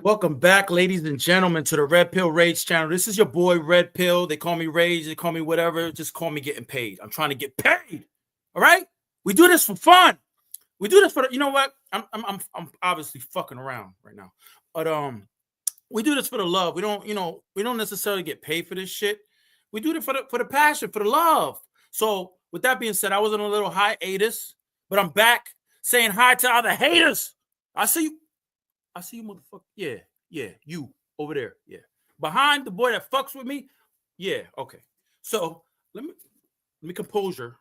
Welcome back, ladies and gentlemen, to the Red Pill Rage channel. This is your boy Red Pill. They call me Rage, they call me whatever. Just call me getting paid. I'm trying to get paid. All right? We do this for fun. We do this for you know what? I'm obviously fucking around right now. But we do this for the love. We don't necessarily get paid for this shit. We do it for the passion, for the love. So with that being said, I was on a little hiatus, but I'm back saying hi to all the haters. I see you. I see you, motherfucker. Yeah, you over there. Yeah, behind the boy that fucks with me. Yeah, okay. So let me composure.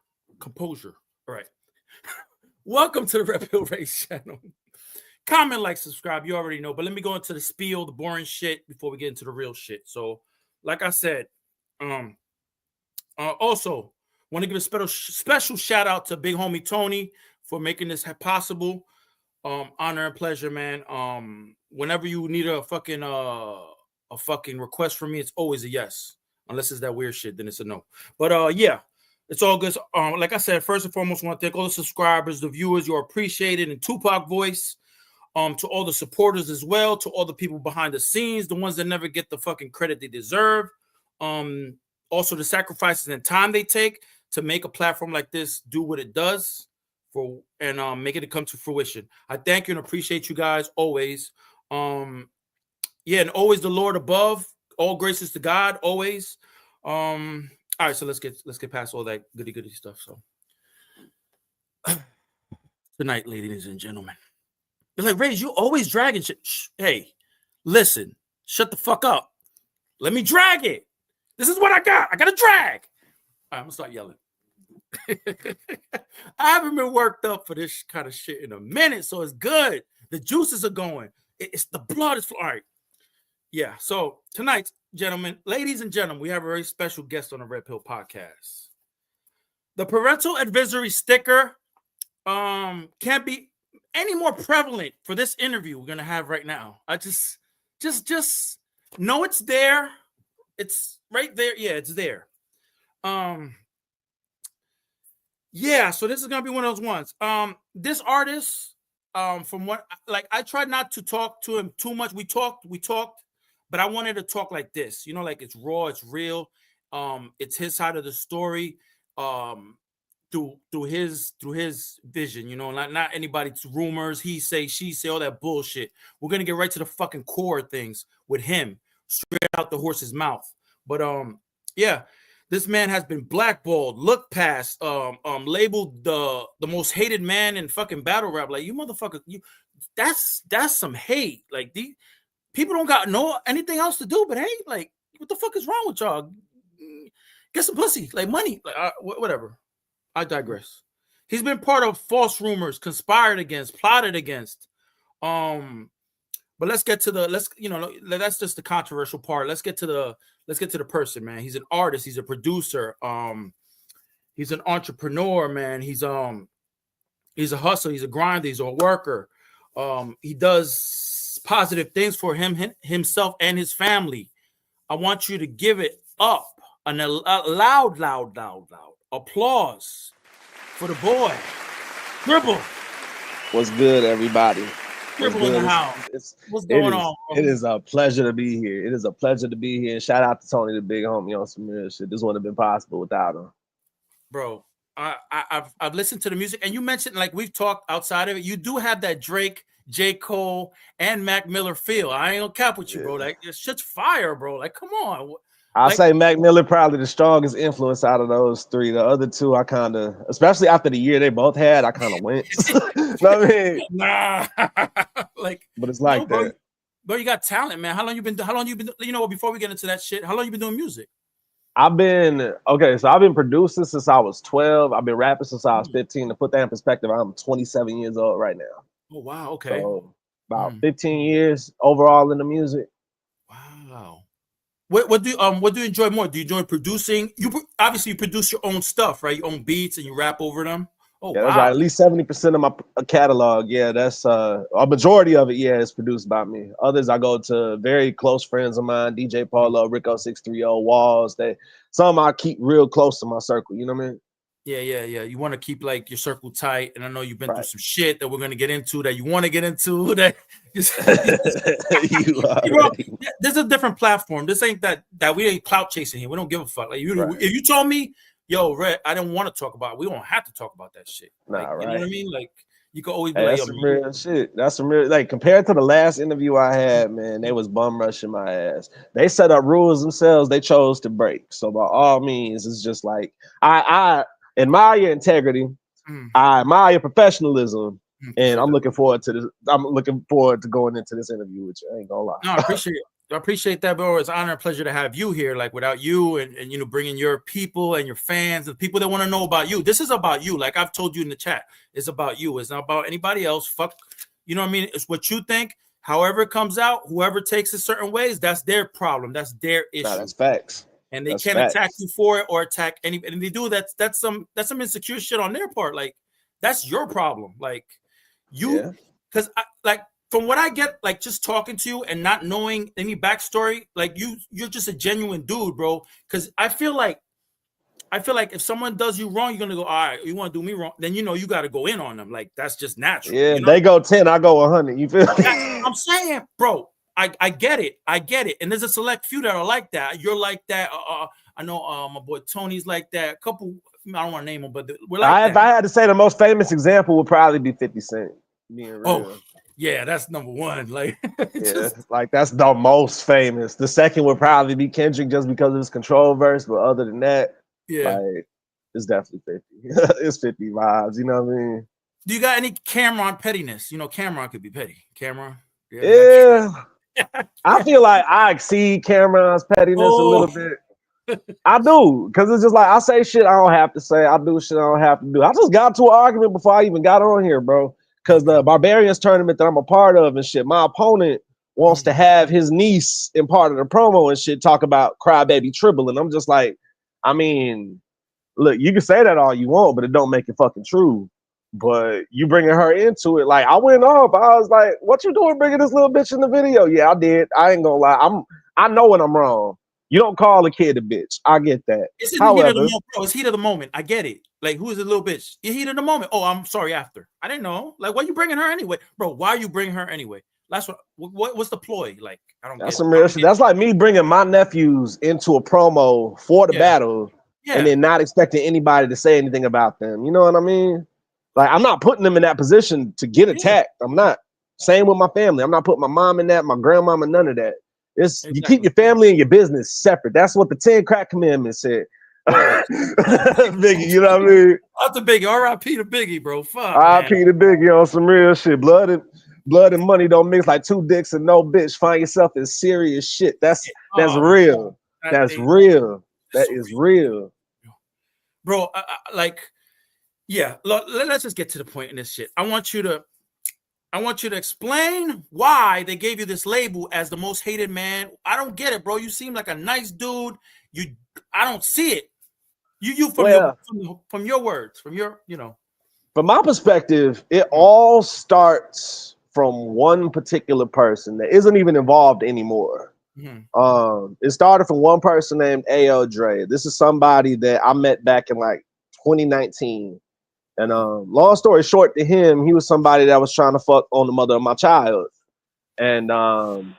All right. Welcome to the Red Pill Race channel. Comment, like, subscribe. You already know. But let me go into the spiel, the boring shit, before we get into the real shit. So, like I said, also want to give a special shout out to big homie Tony for making this possible. Honor and pleasure, man. Whenever you need a fucking request from me, it's always a yes. Unless it's that weird shit, then it's a no. But yeah, it's all good. Like I said, first and foremost, I want to thank all the subscribers, the viewers. You're appreciated in Tupac voice. To all the supporters as well, to all the people behind the scenes, the ones that never get the fucking credit they deserve. Also the sacrifices and time they take to make a platform like this do what it does. And making it come to fruition. I thank you and appreciate you guys always. Yeah, and always the Lord above. All graces to God, always. All right, so let's get past all that goody stuff. So tonight, ladies and gentlemen. You're like, Ray, you always dragging shit. Hey, listen, shut the fuck up. Let me drag it. This is what I got. I got to drag. All right, I'm gonna start yelling. I haven't been worked up for this kind of shit in a minute, so it's good. The juices are going. It's the blood is flowing. All right. Yeah. So tonight, gentlemen, ladies and gentlemen, we have a very special guest on the Red Pill podcast. The parental advisory sticker can't be any more prevalent for this interview we're gonna have right now. I just know it's there. It's right there. Yeah, it's there. Yeah, so this is gonna be one of those ones. This artist, from what I tried not to talk to him too much. We talked, but I wanted to talk like this, like it's raw, it's real. It's his side of the story, through his vision, not anybody's rumors, he say, she say, all that bullshit. We're gonna get right to the fucking core of things with him, straight out the horse's mouth. But yeah. This man has been blackballed, looked past, labeled the most hated man in fucking battle rap. Like, you motherfucker, that's some hate. Like, the people don't got anything else to do but hate. Like, what the fuck is wrong with y'all? Get some pussy, like money, like whatever. I digress. He's been part of false rumors, conspired against, plotted against. But let's get to that's just the controversial part. Let's get to the person, man. He's an artist, he's a producer, he's an entrepreneur, man. He's a hustler, he's a grinder, he's a worker. He does positive things for himself and his family. I want you to give it up a loud applause for the boy, Tribble. What's good, everybody? Tribble in the house. What's going on? It is a pleasure to be here. It is a pleasure to be here. And shout out to Tony, the big homie, on some real shit. This wouldn't have been possible without him. Bro, I've listened to the music, and you mentioned, like, we've talked outside of it. You do have that Drake, J. Cole, and Mac Miller feel. I ain't gonna cap with you, bro. Like, it's shit's fire, bro. Like, come on. I'll say Mac Miller probably the strongest influence out of those three. The other two, I kind of, especially after the year they both had, I kind of went. You know what I mean? Nah. Like, but it's like that. Bro, you got talent, man. How long you been, before we get into that shit, how long you been doing music? I've been producing since I was 12. I've been rapping since I was 15. To put that in perspective, I'm 27 years old right now. Oh, wow. Okay. So about 15 years overall in the music. Wow. What do you enjoy more? Do you enjoy producing? Obviously you produce your own stuff, right? Your own beats, and you rap over them. Oh, yeah, wow. That's right. At least 70% of my catalog. Yeah, that's a majority of it. Yeah, is produced by me. Others I go to very close friends of mine, DJ Paulo, Rico 630, Walls. Some I keep real close to my circle. You know what I mean? Yeah. You want to keep like your circle tight, and I know you've been through Right. some shit that we're gonna get into that you want to get into. That You you know, already there's a different platform. This ain't that we ain't clout chasing here. We don't give a fuck. Like right. if you told me, yo, Red, I didn't want to talk about it, we don't have to talk about that shit. Like, Nah, you know what right. I mean? Like, you could always be Hey, like, that's yo, some man, real shit. That's some real, like, compared to the last interview I had, man, they was bum rushing my ass. They set up rules themselves, they chose to break. So by all means, it's just like I admire your integrity, I admire your professionalism, and appreciate I'm that. looking forward to this. I'm looking forward to going into this interview with you. I ain't gonna lie. No, I appreciate it. I appreciate that, bro. It's an honor and pleasure to have you here. Like, without you and you know, bringing your people and your fans and people that want to know about you. This is about you. Like I've told you in the chat, it's about you. It's not about anybody else. Fuck, you know what I mean? It's what you think. However it comes out, whoever takes it certain ways, that's their problem. That's their issue. Nah, that's facts. And they That's can't facts. attack you for it or attack anybody. And they do that's some insecure shit on their part. Like, that's your problem. Like, you, because like, from what I get, like, just talking to you and not knowing any backstory, like, you're just a genuine dude, bro. Because I feel like if someone does you wrong, you're gonna go, all right, you want to do me wrong, then you know you got to go in on them. Like, that's just natural. Yeah, you know? they go 10, I go 100. You feel me? I'm saying, bro. I get it. And there's a select few that are like that. You're like that. I know my boy Tony's like that. A couple, I don't want to name them, but we're like that. If I had to say the most famous example would probably be 50 Cent. Being real. Oh, yeah, that's number one. Like, yeah, like that's the most famous. The second would probably be Kendrick just because of his control verse, but other than that, like, it's definitely 50. It's 50 vibes, you know what I mean? Do you got any Cameron pettiness? You know, Cameron could be petty. Cameron? Yeah. I feel like I exceed Cameron's pettiness a little bit. I do, because it's just like I say shit I don't have to say. I do shit I don't have to do. I just got into an argument before I even got on here, bro. Because the Barbarians tournament that I'm a part of and shit, my opponent wants to have his niece in part of the promo and shit talk about Crybaby Tribble. And I'm just like, I mean, look, you can say that all you want, but it don't make it fucking true. But you bringing her into it, like, I went off. I was like, what you doing bringing this little bitch in the video? Yeah, I did. I ain't gonna lie. I know when I'm wrong. You don't call a kid a bitch. I get that. It's in the heat of the moment, bro. It's heat of the moment. I get it. Like, who is a little bitch? You heat of the moment. Oh, I'm sorry after. I didn't know. Like, why are you bringing her anyway? Bro, why are you bringing her anyway? That's what's the ploy? Like, I don't That's get some real shit. That's like me bringing my nephews into a promo for the battle and then not expecting anybody to say anything about them. You know what I mean? Like, I'm not putting them in that position to get attacked. I'm not. Same with my family. I'm not putting my mom in that, my grandmama, none of that. It's you keep your family and your business separate. That's what the 10 crack commandments said. Biggie, you know what I mean? Out to Biggie, R.I.P. to Biggie, bro. Fuck, R.I.P. to Biggie on some real shit. Blood and money don't mix like two dicks and no bitch. Find yourself in serious shit. That's real. That's real. That is real, bro. Like, yeah. Let's just get to the point in this shit. I want you to explain why they gave you this label as the most hated man. I don't get it, bro. You seem like a nice dude. I don't see it. You from your words, from your, you know. From my perspective, it all starts from one particular person that isn't even involved anymore. It started from one person named A.O. Dre. This is somebody that I met back in like 2019. And long story short, to him, he was somebody that was trying to fuck on the mother of my child. And and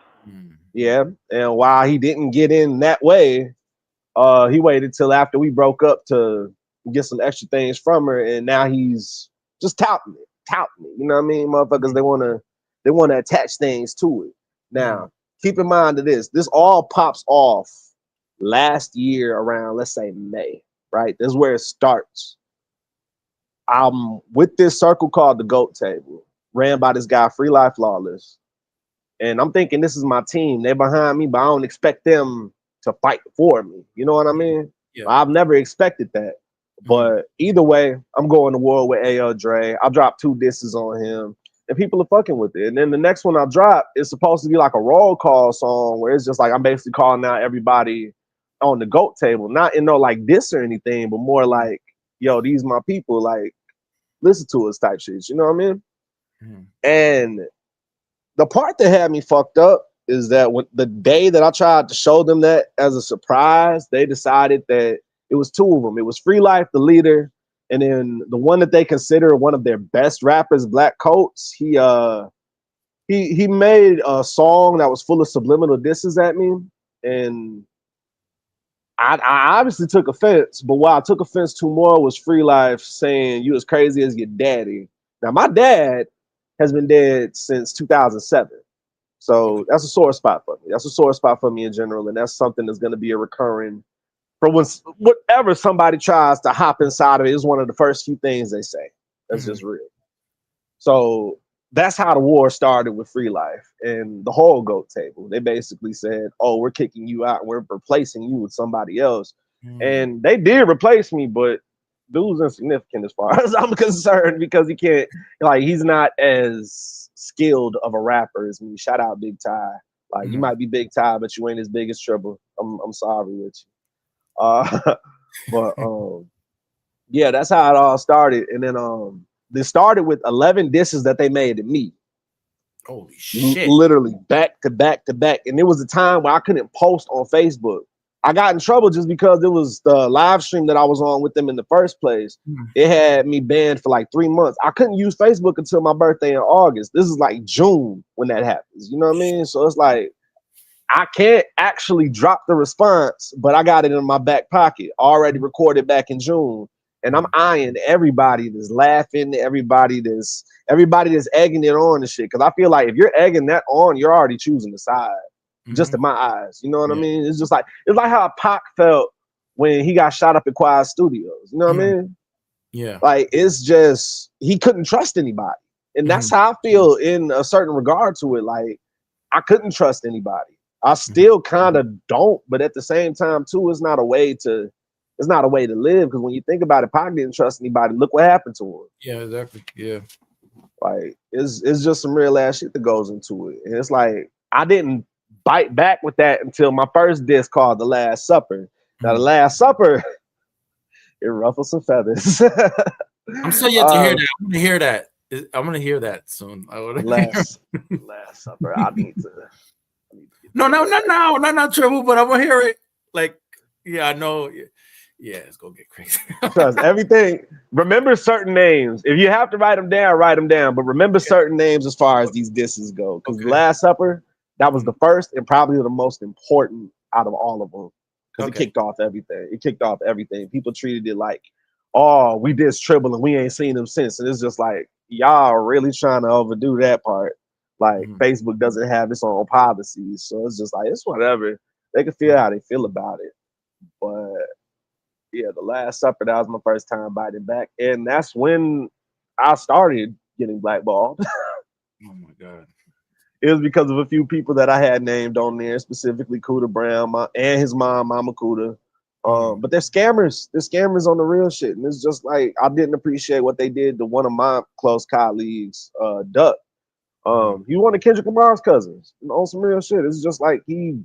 while he didn't get in that way, he waited till after we broke up to get some extra things from her, and now he's just touting it. You know what I mean? Motherfuckers, they wanna attach things to it. Now, keep in mind that this all pops off last year around, let's say, May, right? This is where it starts. I'm with this circle called the GOAT Table, ran by this guy, Free Life Lawless. And I'm thinking this is my team. They're behind me, but I don't expect them to fight for me. You know what I mean? Yeah. I've never expected that. But either way, I'm going to war with A.O. Dre. I dropped 2 disses on him, and people are fucking with it. And then the next one I drop is supposed to be like a roll call song where it's just like I'm basically calling out everybody on the GOAT Table. Not in no like diss or anything, but more like, yo, these my people, like, listen to us type shit. You know what I mean? And the part that had me fucked up is that when the day that I tried to show them that as a surprise, they decided that it was 2 of them. It was Free Life, the leader, And then the one that they consider one of their best rappers, Black Coats, he made a song that was full of subliminal disses at me, and I obviously took offense. But what I took offense to more was Free Life saying you as crazy as your daddy. Now my dad has been dead since 2007, so that's a sore spot for me. That's a sore spot for me in general, and that's something that's going to be a recurring. For whatever somebody tries to hop inside of it is one of the first few things they say. That's just real. So that's how the war started with Free Life and the whole GOAT table. They basically said, oh, we're kicking you out and we're replacing you with somebody else. And they did replace me, but dude's insignificant as far as I'm concerned because he can't, like, he's not as skilled of a rapper as me. Shout out Big Ty. Like, you might be Big Ty, but you ain't as big as Tribble. I'm sorry with you. But yeah, that's how it all started. And then they started with 11 disses that they made to me. Holy shit. Literally back to back to back. And there was a time where I couldn't post on Facebook. I got in trouble just because it was the live stream that I was on with them in the first place. It had me banned for like 3 months. I couldn't use Facebook until my birthday in August. This is like June when that happens. You know what I mean? So it's like, I can't actually drop the response, but I got it in my back pocket, already recorded back in June. And I'm eyeing everybody that's laughing, everybody that's egging it on and shit. Cause I feel like if you're egging that on, you're already choosing the side. Just in my eyes. You know what I mean? It's just like, it's like how Pac felt when he got shot up at Quiet Studios. You know what I mean? Yeah. Like, it's just, he couldn't trust anybody. And that's how I feel in a certain regard to it. Like, I couldn't trust anybody. I still kind of don't, but at the same time too, it's not a way to live. Because when you think about it, Pac didn't trust anybody. Look what happened to him. Yeah, exactly. Yeah. Like, it's just some real ass shit that goes into it. And it's like, I didn't bite back with that until my first disc called The Last Supper. Now, The Last Supper, it ruffles some feathers. I'm still yet to hear that. I'm gonna hear that. I'm gonna hear that soon. Last Supper. I need to. Not Tribble, but I'm gonna hear it. Like, yeah, I know. Yeah, it's gonna get crazy. Trust everything. Remember certain names. If you have to write them down, write them down. But remember certain names as far as these disses go. Because The Last Supper, that was the first and probably the most important out of all of them. Because it kicked off everything. It kicked off everything. People treated it like, oh, we did Tribble and we ain't seen them since. And it's just like, y'all are really trying to overdo that part. Like, Facebook doesn't have its own policies. So it's just like, it's whatever. They can feel how they feel about it. But yeah, The Last Supper, that was my first time biting back. And that's when I started getting blackballed. Oh my God. It was because of a few people that I had named on there, specifically Cuda Brown and his mom, Mama Cuda. But they're scammers. They're scammers on the real shit. And it's just like, I didn't appreciate what they did to one of my close colleagues, Duck. He one of Kendrick Lamar's cousins on some real shit. It's just like he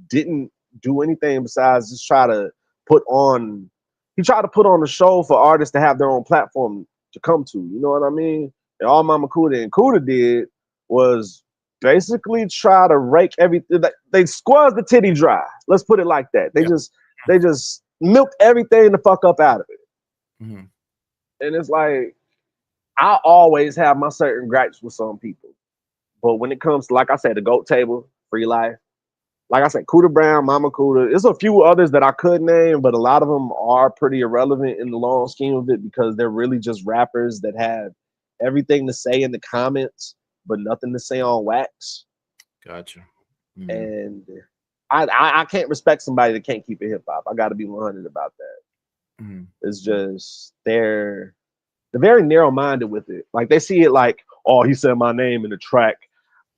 didn't do anything besides just try to put on a show for artists to have their own platform to come to. You know what I mean? And all Mama Cuda and Cuda did was basically try to rake everything. They squeezed the titty dry. Let's put it like that. They just milked everything the fuck up out of it. And it's like, I always have my certain gripes with some people. But when it comes to, like I said, the GOAT table, Free Life, like I said, Cuda Brown, Mama Cuda, there's a few others that I could name, but a lot of them are pretty irrelevant in the long scheme of it because they're really just rappers that have everything to say in the comments, but nothing to say on wax. Gotcha. And I can't respect somebody that can't keep it hip hop. I got to be 100 about that. It's just they're very narrow minded with it. Like, they see it like, oh, he said my name in the track,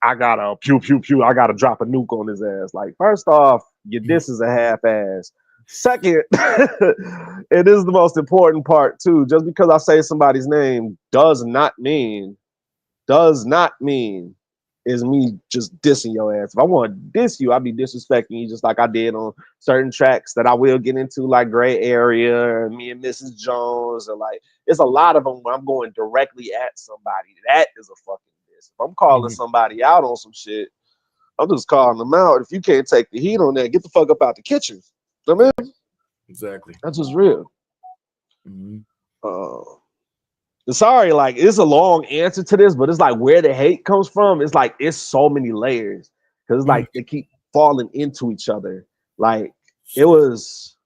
I gotta pew pew pew. I gotta drop a nuke on his ass. Like, first off, your diss is a half ass. Second, it is the most important part too. Just because I say somebody's name does not mean is me just dissing your ass. If I want to diss you, I'll be disrespecting you just like I did on certain tracks that I will get into, like Gray Area or Me and Mrs. Jones, or like, it's a lot of them where I'm going directly at somebody. That is a fucking diss. If I'm calling somebody out on some shit, I'm just calling them out. If you can't take the heat on that, get the fuck up out the kitchen. You know what I mean? Exactly. That's just real. Sorry, like it's a long answer to this, but it's like where the hate comes from. It's like it's so many layers because it's like they keep falling into each other. Like it was.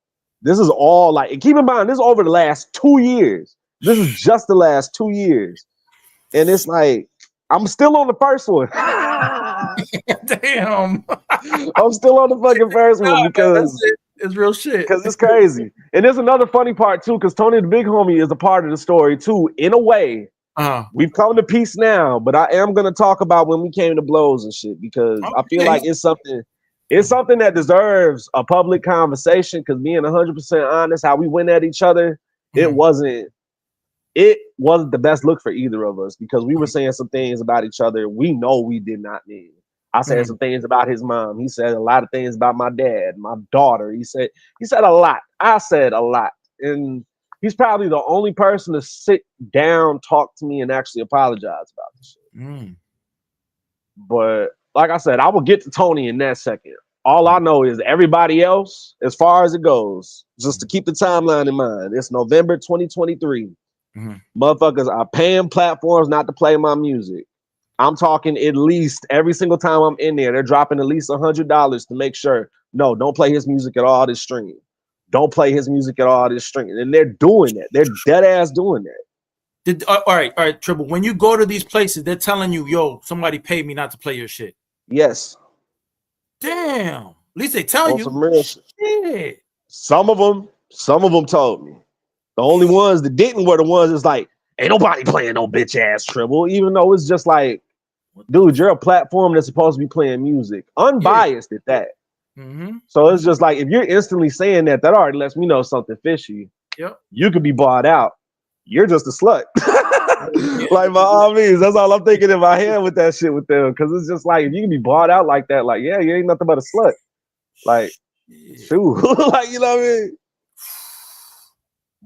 This is all like. And keep in mind, this is over the last 2 years. This is just the last 2 years, and it's like I'm still on the first one. Damn. I'm still on the fucking first one because it's real shit. Because it's crazy. And there's another funny part too, because Tony the Big Homie is a part of the story too. In a way, we've come to peace now, but I am gonna talk about when we came to blows and shit because I feel like it's something that deserves a public conversation. Because being 100% honest, how we went at each other, it wasn't the best look for either of us because we were saying some things about each other we know we did not mean. I said some things about his mom. He said a lot of things about my dad, my daughter. He said a lot. I said a lot. And he's probably the only person to sit down, talk to me, and actually apologize about this shit. But like I said, I will get to Tony in that second. All I know is everybody else, as far as it goes, just to keep the timeline in mind, it's November 2023. Motherfuckers are paying platforms not to play my music. I'm talking at least every single time I'm in there, they're dropping at least $100 to make sure, no, don't play his music at all this stream. Don't play his music at all this stream. And they're doing that. They're dead ass doing that. All right, Tribble. When you go to these places, they're telling you, yo, somebody paid me not to play your shit. Yes. Damn. At least they tell you. Some real shit. Some of them told me. The only ones that didn't were the ones that's like, ain't nobody playing no bitch ass Tribble, even though it's just like, dude, you're a platform that's supposed to be playing music, unbiased at that. So it's just like if you're instantly saying that already lets me know something fishy. Yep. You could be bought out. You're just a slut. Like by all means, that's all I'm thinking in my head with that shit with them. Because it's just like if you can be bought out like that, like yeah, you ain't nothing but a slut. Like, shoot, like you know what I mean.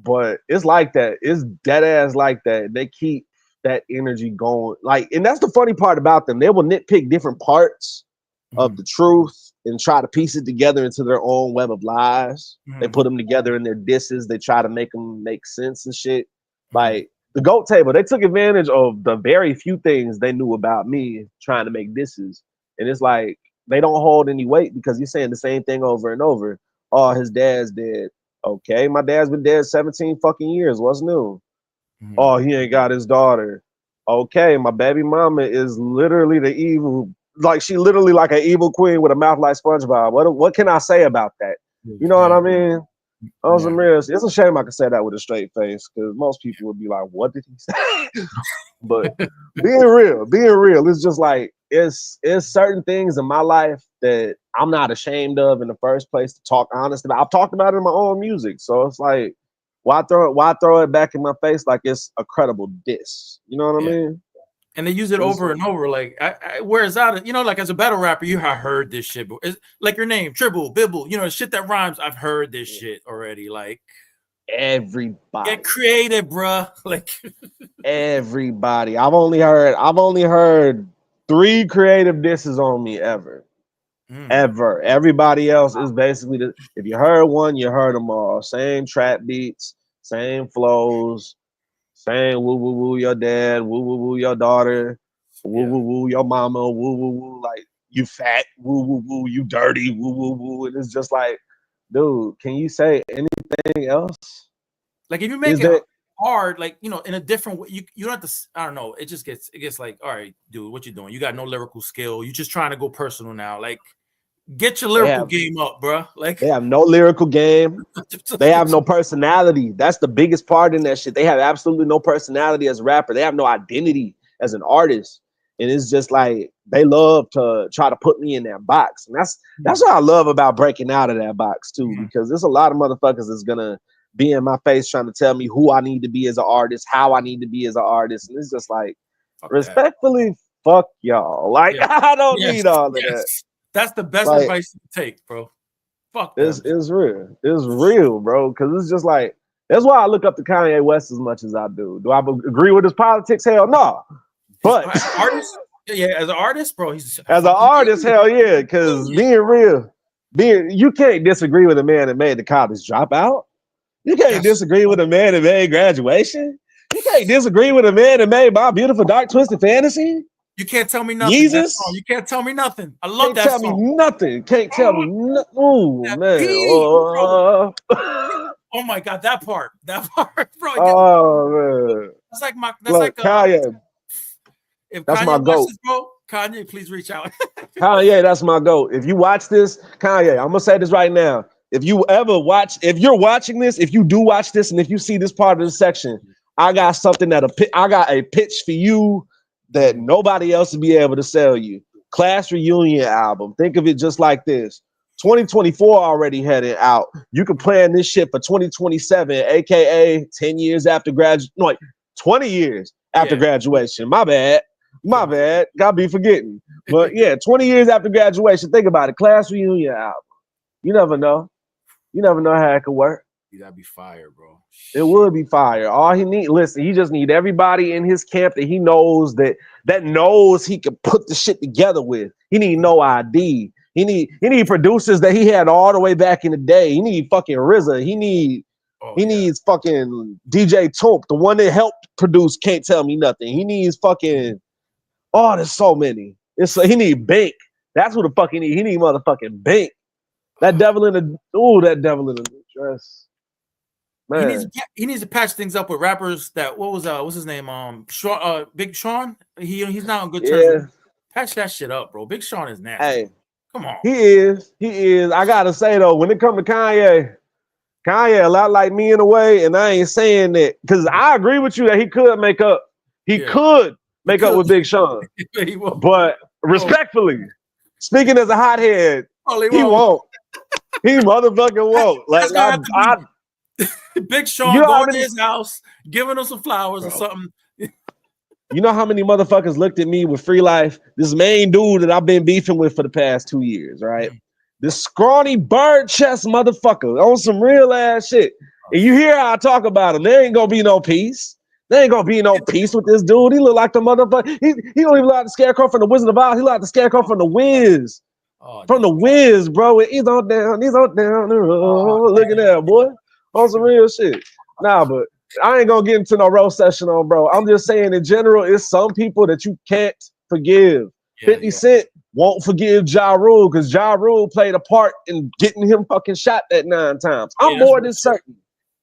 But it's like that. It's dead ass like that. They keep that energy going. Like, and that's the funny part about them. They will nitpick different parts of the truth and try to piece it together into their own web of lies. They put them together in their disses. They try to make them make sense and shit. Like the GOAT table, they took advantage of the very few things they knew about me trying to make disses. And it's like they don't hold any weight because you're saying the same thing over and over. Oh, his dad's dead. Okay, my dad's been dead 17 fucking years. What's new? Oh, he ain't got his daughter. Okay, my baby mama is literally the evil, like she literally like an evil queen with a mouth like SpongeBob. What can I say about that? You know what I mean? It's a shame I can say that with a straight face because most people would be like, "What did he say?" But being real, it's just like it's certain things in my life that I'm not ashamed of in the first place to talk honest about. I've talked about it in my own music, so it's like, why throw it back in my face like it's a credible diss? You know what I mean? And they use it over and over. Like, where is that? You know, like as a battle rapper, you have heard this shit. It's like your name, Tribble, Bibble. You know, shit that rhymes. I've heard this shit already. Like everybody, get creative, bruh. Like everybody. I've only heard 3 creative disses on me ever. Ever. Everybody else is basically if you heard one, you heard them all. Same trap beats, same flows. Saying woo woo woo your dad, woo woo woo your daughter, woo woo woo your mama, woo woo woo like you fat, woo woo woo you dirty, woo woo woo, and it's just like, dude, can you say anything else? Like if you make it hard, like you know, in a different way, you don't have to. I don't know. It gets like, all right, dude, what you doing? You got no lyrical skill. You just trying to go personal now. Like, get your lyrical game up, bro. Like they have no lyrical game. They have no personality. That's the biggest part in that shit. They have absolutely no personality as a rapper. They have no identity as an artist. And it's just like they love to try to put me in that box. And that's what I love about breaking out of that box too, because there's a lot of motherfuckers that's gonna be in my face trying to tell me who I need to be as an artist, how I need to be as an artist. And it's just like, respectfully, fuck y'all. Like, I don't need all of that. That's the best advice you can take, bro. Fuck them. It's real. It's real, bro. Because it's just like, that's why I look up to Kanye West as much as I do. Do I agree with his politics? Hell no. But artist, as an artist, bro, he's as an artist, hell yeah. Because being real, you can't disagree with a man that made the college dropout. You can't disagree with a man that made Graduation. You can't disagree with a man that made My Beautiful Dark Twisted Fantasy. You can't tell me nothing. Jesus. You can't tell me nothing. I love Can't that tell song. me nothing. Can't tell me nothing. Oh, man. Oh my God, that part, bro. Oh, man. That's like Look, Kanye. If That's Kanye my goat. watches, bro, Kanye, please reach out. Kanye, that's my goat. If you watch this, Kanye, I'm gonna say this right now. If you're watching this, if you do watch this, and if you see this part of the section, I got something I got a pitch for you that nobody else will be able to sell you. Class Reunion album. Think of it just like this. 2024 already had it out. You can plan this shit for 2027, aka 10 years after 20 years after graduation. My bad. Gotta be forgetting. But yeah, 20 years after graduation. Think about it. Class Reunion album. You never know. You never know how it could work. That'd be fire, bro. It would be fire. All he just need everybody in his camp that he knows that knows he can put the shit together with. He need no ID. He need producers that he had all the way back in the day. He need fucking RZA. He needs fucking DJ Toomp, the one that helped produce Can't Tell Me Nothing. He needs fucking there's so many. He need Bank. That's what the fuck he need. He need motherfucking Bank. That devil in the dress. Man. He needs to patch things up with rappers that what's his name? Big Sean. He's not on good terms. Patch that shit up, bro. Big Sean is nasty. Hey, come on. He is. I gotta say though, when it comes to Kanye a lot like me in a way, and I ain't saying that because I agree with you that he could make up. He could make up with Big Sean. But respectfully, speaking as a hothead, he won't. He motherfucking won't. Like Big Sean going to his house, giving him some flowers or something. You know how many motherfuckers looked at me with Free Life? This main dude that I've been beefing with for the past 2 years, right? This scrawny bird chest motherfucker on some real ass shit. And you hear how I talk about him. There ain't gonna be no peace. There ain't gonna be no peace with this dude. He look like the motherfucker. He don't even look like the Scarecrow from the Wizard of Oz. He look like the Scarecrow from the Wiz. From the Wiz, bro. He's on down the road. Look at that, boy. On some real shit. Nah, but I ain't gonna get into no roast session on bro. I'm just saying in general, it's some people that you can't forgive. 50 Cent won't forgive Ja Rule because Ja Rule played a part in getting him fucking shot that 9 times. I'm more than certain.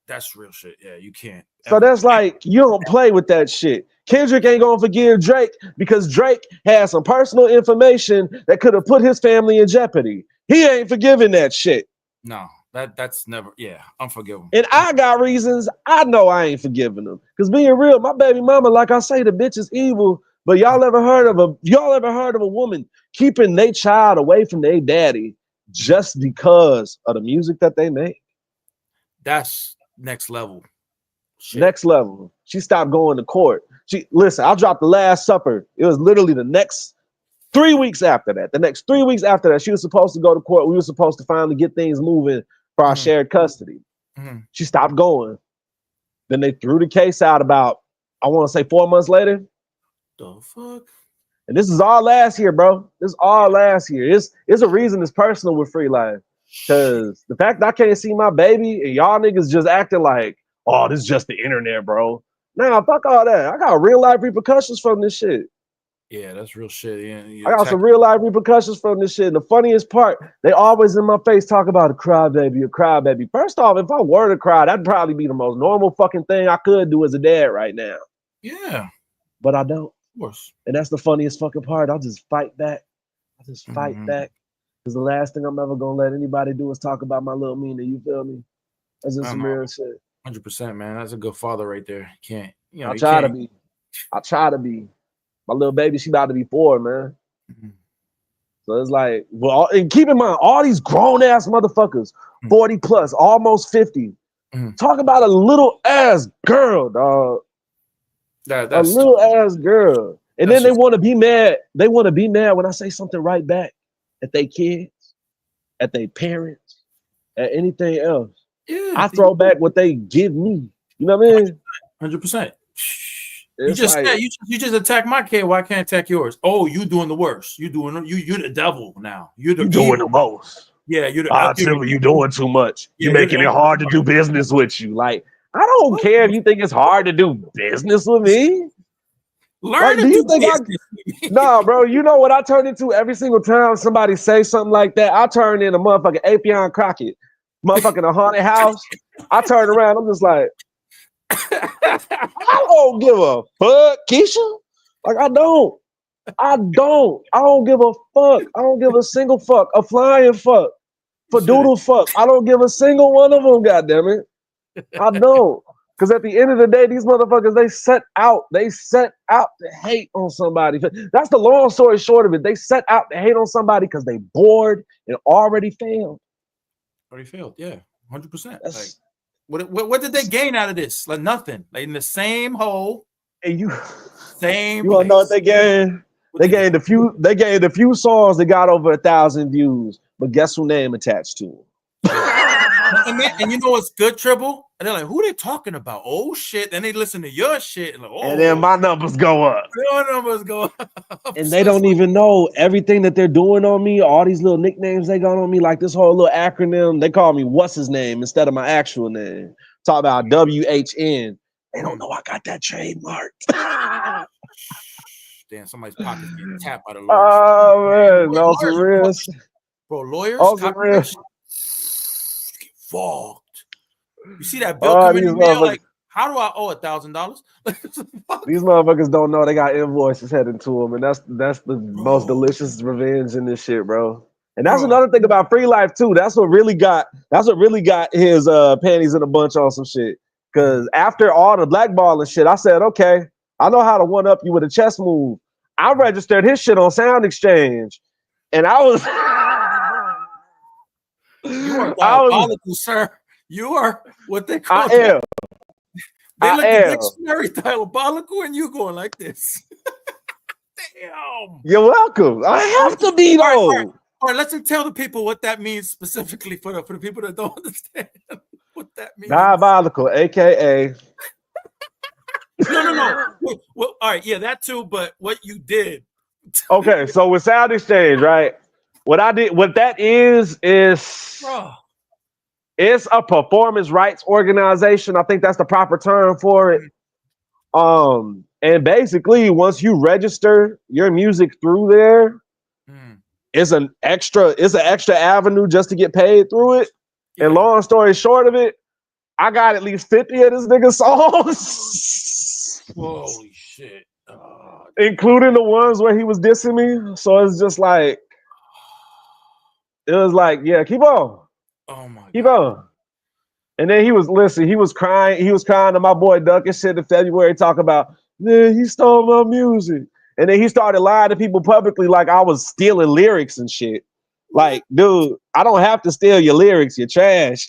That's real shit. Yeah, you can't. So that's like, you don't play with that shit. Kendrick ain't gonna forgive Drake because Drake has some personal information that could have put his family in jeopardy. He ain't forgiving that shit. No. That's never, unforgivable. And I got reasons I know I ain't forgiving them. Because being real, my baby mama, like I say, the bitch is evil. But y'all ever heard of a woman keeping their child away from their daddy just because of the music that they make? That's next level. Shit. Next level. She stopped going to court. Listen, I dropped The Last Supper. It was literally the next 3 weeks after that. The next 3 weeks after that, she was supposed to go to court. We were supposed to finally get things moving for our shared custody. She stopped going. Then they threw the case out about, I want to say 4 months later. The fuck? And this is all last year, bro. This is all last year. It's a reason it's personal with Free Life. Because the fact that I can't see my baby and y'all niggas just acting like, oh, this is just the internet, bro. Nah, fuck all that. I got real life repercussions from this shit. Yeah, that's real shit. Yeah, I got some real life repercussions from this shit. And the funniest part, they always in my face talk about a crybaby. First off, if I were to cry, that'd probably be the most normal fucking thing I could do as a dad right now. Yeah. But I don't. Of course. And that's the funniest fucking part. I'll just fight back. Fight back. Because the last thing I'm ever going to let anybody do is talk about my little Mina. You feel me? That's just some real shit. 100%, man. That's a good father right there. You can't. I try to be. My little baby, she about to be 4, man. So it's like, well, and keep in mind, all these grown ass motherfuckers, 40 plus, almost 50, talk about a little ass girl, dog. A little ass girl. And then they want to be mad. They want to be mad when I say something right back at their kids, at their parents, at anything else. Yeah, I throw back what they give me. You know what I mean? 100%. You just said you just attack my kid. Why can't I attack yours? Oh, you doing the worst. You're the devil now. You're doing the most. Yeah, you. Tribble, you doing too much. You Yeah, making it hard to do business with you. Like, I don't care if you think it's hard to do business with me. Learn Like, to do you do think business. Nah, bro, you know what I turn into every single time somebody say something like that? I turn in a motherfucking Apion Crockett, motherfucking a haunted house. I turn around, I'm just like, I don't give a fuck, Keisha. Like, I don't. I don't give a fuck. I don't give a single fuck. A flying fuck. For doodle fuck. I don't give a single one of them, goddammit. I don't. Because at the end of the day, these motherfuckers, they set out to hate on somebody. That's the long story short of it. They set out to hate on somebody because they bored and already failed. Already failed, yeah, 100%. Like, what did they gain out of this? Like nothing. Like in the same hole. And same. You wanna know what they gained? They gained a few songs that got over 1,000 views, but guess who name attached to them? And you know what's good, Tribble? And they're like, who they talking about? Oh shit! Then they listen to your shit and like, oh, and then my numbers go up. Your numbers go up. And they don't even know everything that they're doing on me. All these little nicknames they got on me, like this whole little acronym. They call me what's his name instead of my actual name. Talk about WHN. They don't know I got that trademarked. Damn, somebody's pockets getting tapped by the lawyers. Oh man, no some real shit. Bro, lawyers, copyright get fogged. You see that bill coming in there? Like, how do I owe $1,000? These motherfuckers don't know they got invoices heading to them, and that's the most delicious revenge in this shit, bro. And that's another thing about Free Life too. That's what really got his panties in a bunch on some shit. Cause after all the blackballing shit, I said, okay, I know how to one up you with a chess move. I registered his shit on Sound Exchange, and I was. You are diabolical, sir. You are what they call. I am. They look at the dictionary diabolical, and you going like this. Damn. You're welcome. I have to be though. All right, let's tell the people what that means specifically for the people that don't understand what that means. Diabolical, aka. No. Well, all right, yeah, that too. But what you did. Okay, so with Sound Exchange, right? What that is it's a performance rights organization. I think that's the proper term for it. And basically, once you register your music through there, it's an extra avenue just to get paid through it. Yeah. And long story short of it, I got at least 50 of this nigga songs. Holy shit. Including the ones where he was dissing me. So it's just like, it was like, yeah, keep on. Oh my keep on. And then he was crying to my boy Duck and shit in February, talking about, man, he stole my music. And then he started lying to people publicly like I was stealing lyrics and shit. Like, dude, I don't have to steal your lyrics. You're trash.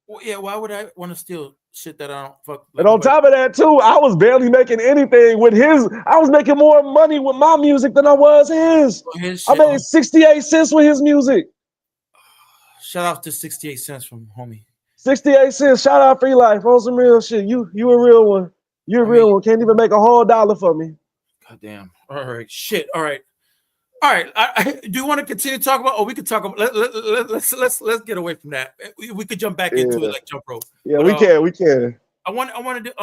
Well, yeah, why would I want to steal shit that I don't fuck? Like, and on top of that, too, I was barely making anything with his. I was making more money with my music than I was his. I made 68 cents with his music. Shout out to 68 cents from homie. 68 cents. Shout out Free Life on some real shit. You a real one. You're a real one. Can't even make a whole dollar for me. God damn. All right. Shit. All right. Do you want to continue to talk about? Oh, we could talk about. Let's get away from that. We could jump back into it like jump rope. Yeah, we can. I wanted to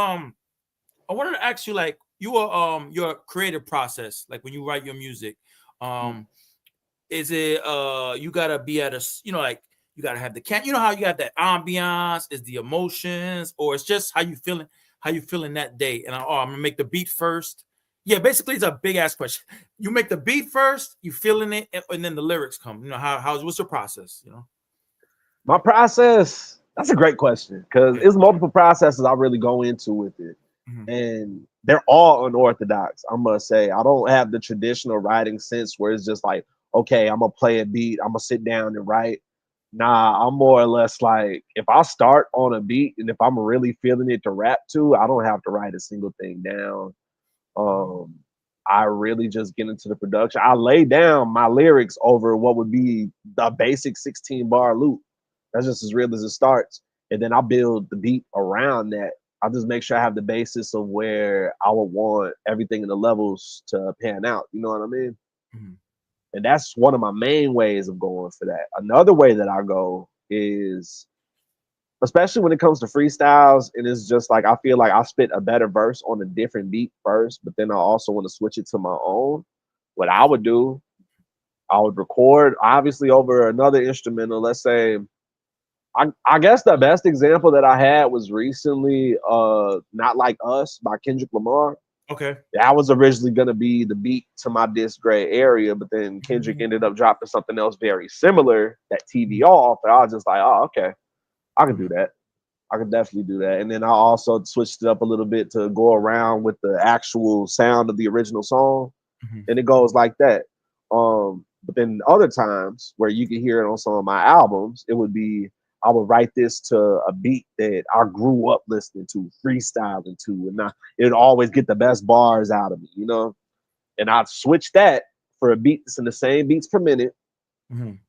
ask you, like, your creative process, like when you write your music, is it you gotta be at a, like, you gotta have the how you got that ambiance, is the emotions, or it's just how you feeling that day? And I'm gonna make the beat first. Yeah, basically it's a big ass question. You make the beat first, you feeling it, and then the lyrics come. What's your process? My process. That's a great question because it's multiple processes I really go into with it, and they're all unorthodox. I must say, I don't have the traditional writing sense where it's just like, okay, I'm gonna play a beat, I'm gonna sit down and write. Nah, I'm more or less like, if I start on a beat and if I'm really feeling it to rap to, I don't have to write a single thing down. I really just get into the production. I lay down my lyrics over what would be the basic 16-bar loop. That's just as real as it starts. And then I build the beat around that. I just make sure I have the basis of where I would want everything in the levels to pan out. You know what I mean? And that's one of my main ways of going for that. Another way that I go is, especially when it comes to freestyles, and it's just like I feel like I spit a better verse on a different beat first, but then I also want to switch it to my own. What I would do, I would record obviously over another instrumental. Let's say, I guess the best example that I had was recently Not Like Us by Kendrick Lamar. Okay. That was originally gonna be the beat to my disc Gray Area, but then Kendrick ended up dropping something else very similar, that TV off, and I was just like, oh, okay, I can do that. I could definitely do that. And then I also switched it up a little bit to go around with the actual sound of the original song. And it goes like that. But then other times where you can hear it on some of my albums, it would be I would write this to a beat that I grew up listening to, freestyling to, and it'd always get the best bars out of me, you know? And I'd switch that for a beat that's in the same beats per minute. And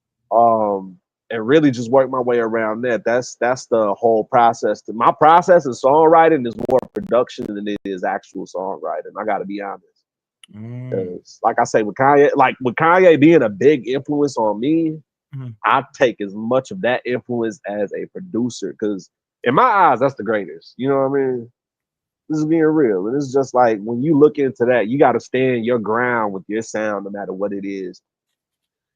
really just work my way around that. That's the whole process. My process in songwriting is more production than it is actual songwriting. I got to be honest. Because, like I say, with Kanye being a big influence on me, I take as much of that influence as a producer. Because in my eyes, that's the greatest. You know what I mean? This is being real, and it's just like when you look into that, you got to stand your ground with your sound, no matter what it is.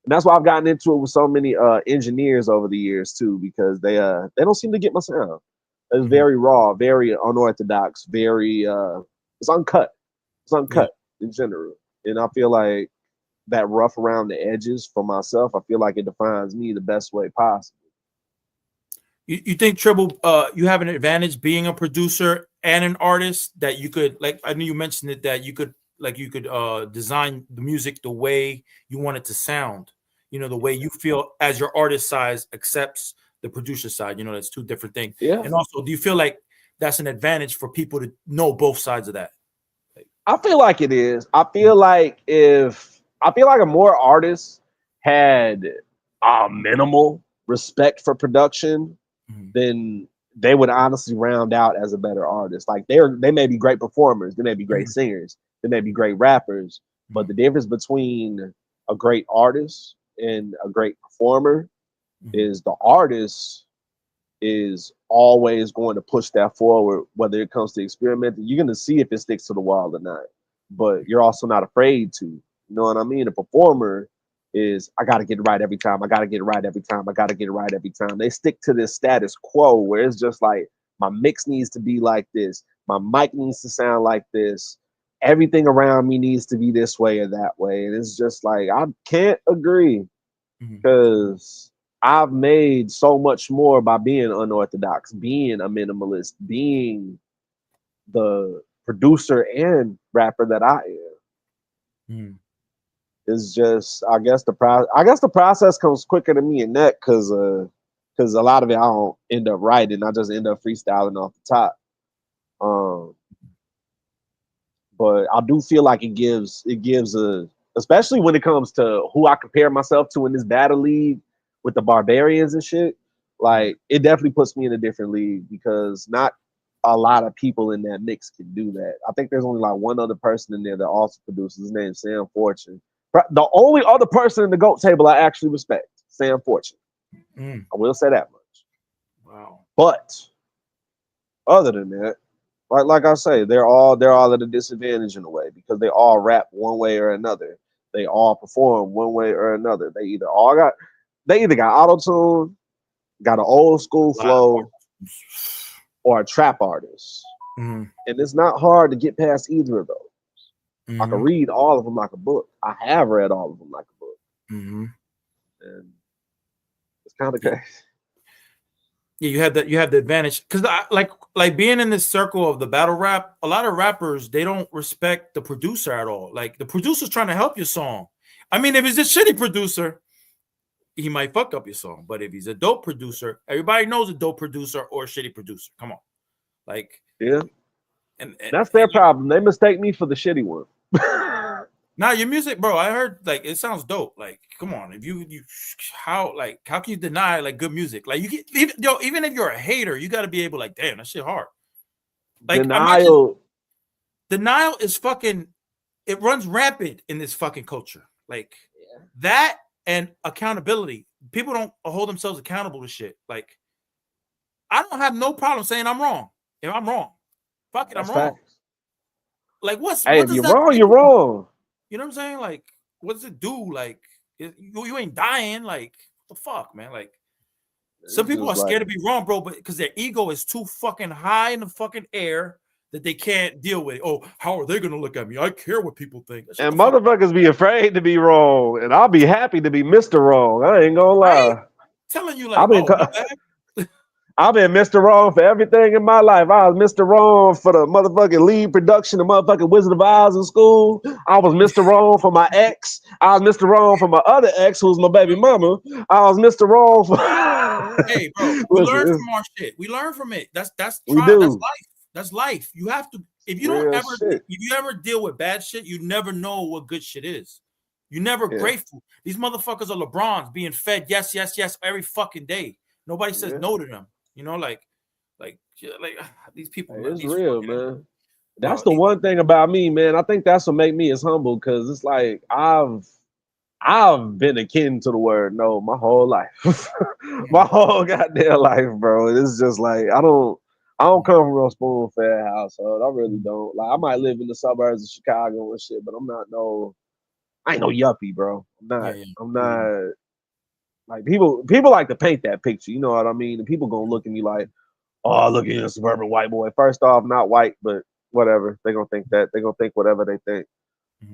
And that's why I've gotten into it with so many engineers over the years too, because they don't seem to get my sound. It's very raw, very unorthodox, very it's uncut. It's uncut in general. And I feel like that rough around the edges for myself, I feel like it defines me the best way possible. You think Tribble, you have an advantage being a producer and an artist, that you could, like, I know you mentioned it, that you could design the music the way you want it to sound, the way you feel as your artist side accepts the producer side. That's two different things. Yeah. And also, do you feel like that's an advantage for people to know both sides of that? I feel like it is. I feel like a more artists had minimal respect for production, then they would honestly round out as a better artist. Like they may be great performers, they may be great singers, they may be great rappers, but the difference between a great artist and a great performer is the artist is always going to push that forward, whether it comes to experimenting. You're going to see if it sticks to the wall or not, but you're also not afraid to. You know what I mean? A performer is, I got to get it right every time. I got to get it right every time. I got to get it right every time. They stick to this status quo where it's just like, my mix needs to be like this. My mic needs to sound like this. Everything around me needs to be this way or that way. And it's just like, I can't agree, because I've made so much more by being unorthodox, being a minimalist, being the producer and rapper that I am. It's just, I guess the process comes quicker to me in that, because a lot of it I don't end up writing. I just end up freestyling off the top. But I do feel like it gives especially when it comes to who I compare myself to in this battle league with the Barbarians and shit. Like, it definitely puts me in a different league, because not a lot of people in that mix can do that. I think there's only like one other person in there that also produces. His name's Sam Fortune. The only other person in the GOAT table I actually respect, Sam Fortune. I will say that much. Wow. But other than that, like I say, they're all at a disadvantage in a way, because they all rap one way or another. They all perform one way or another. They either got auto-tune, got an old school flow, or a trap artist. And it's not hard to get past either of those. I can read all of them like a book. I have read all of them like a book. And it's kind of crazy. Yeah, you have the advantage, because like being in this circle of the battle rap, a lot of rappers, they don't respect the producer at all. Like, the producer's trying to help your song. I mean, if he's a shitty producer, he might fuck up your song. But if he's a dope producer, everybody knows a dope producer or a shitty producer. Come on, like, yeah, and that's their problem. They mistake me for the shitty one. Now your music, bro, I heard, like, it sounds dope. Like, come on, if you how can you deny, like, good music? Like, you get, even if you're a hater, you got to be able, like, damn, that shit hard. Like, denial is fucking, it runs rampant in this fucking culture. Like, that and accountability. People don't hold themselves accountable to shit. Like, I don't have no problem saying I'm wrong. If I'm wrong, fuck it, I'm That's wrong. facts. Like, Hey, what if does you're that wrong, do? you're wrong. You know what I'm saying? Like, what does it do? Like, you ain't dying. Like, what the fuck, man? Like, some It's people just are like, scared to be wrong, bro, but because their ego is too fucking high in the fucking air that they can't deal with it. Oh, how are they gonna look at me? I care what people think. Shut and the fuck up, motherfuckers be afraid to be wrong, and I'll be happy to be Mr. Wrong. I ain't gonna right? lie. Telling you like, I've been oh my bad. I've been Mr. Wrong for everything in my life. I was Mr. Wrong for the motherfucking lead production of motherfucking Wizard of Oz in school. I was Mr. Wrong for my ex. I was Mr. Wrong for my other ex, who's my baby mama. I was Mr. Wrong for. Hey, bro, we learn Listen, from our shit. We learn from it. That's we trial. That's do life. That's life. You have to. If you don't real ever, shit. if you ever deal with bad shit, you never know what good shit is. You never Yeah. grateful. These motherfuckers are LeBrons being fed yes, yes, yes every fucking day. Nobody says no to them. You know, like these people. Hey, it's These real, fucking, man. That's the one thing about me, man. I think that's what make me as humble, because it's like I've been akin to the word no my whole life. My whole goddamn life, bro. It's just like I don't come from a spoon-fed household. I really don't. Like, I might live in the suburbs of Chicago and shit, but I ain't no yuppie, bro. I'm not like people like to paint that picture, you know what I mean? And people gonna look at me like, oh, look at you, a suburban white boy. First off, not white, but whatever. They gonna think that. They gonna think whatever they think.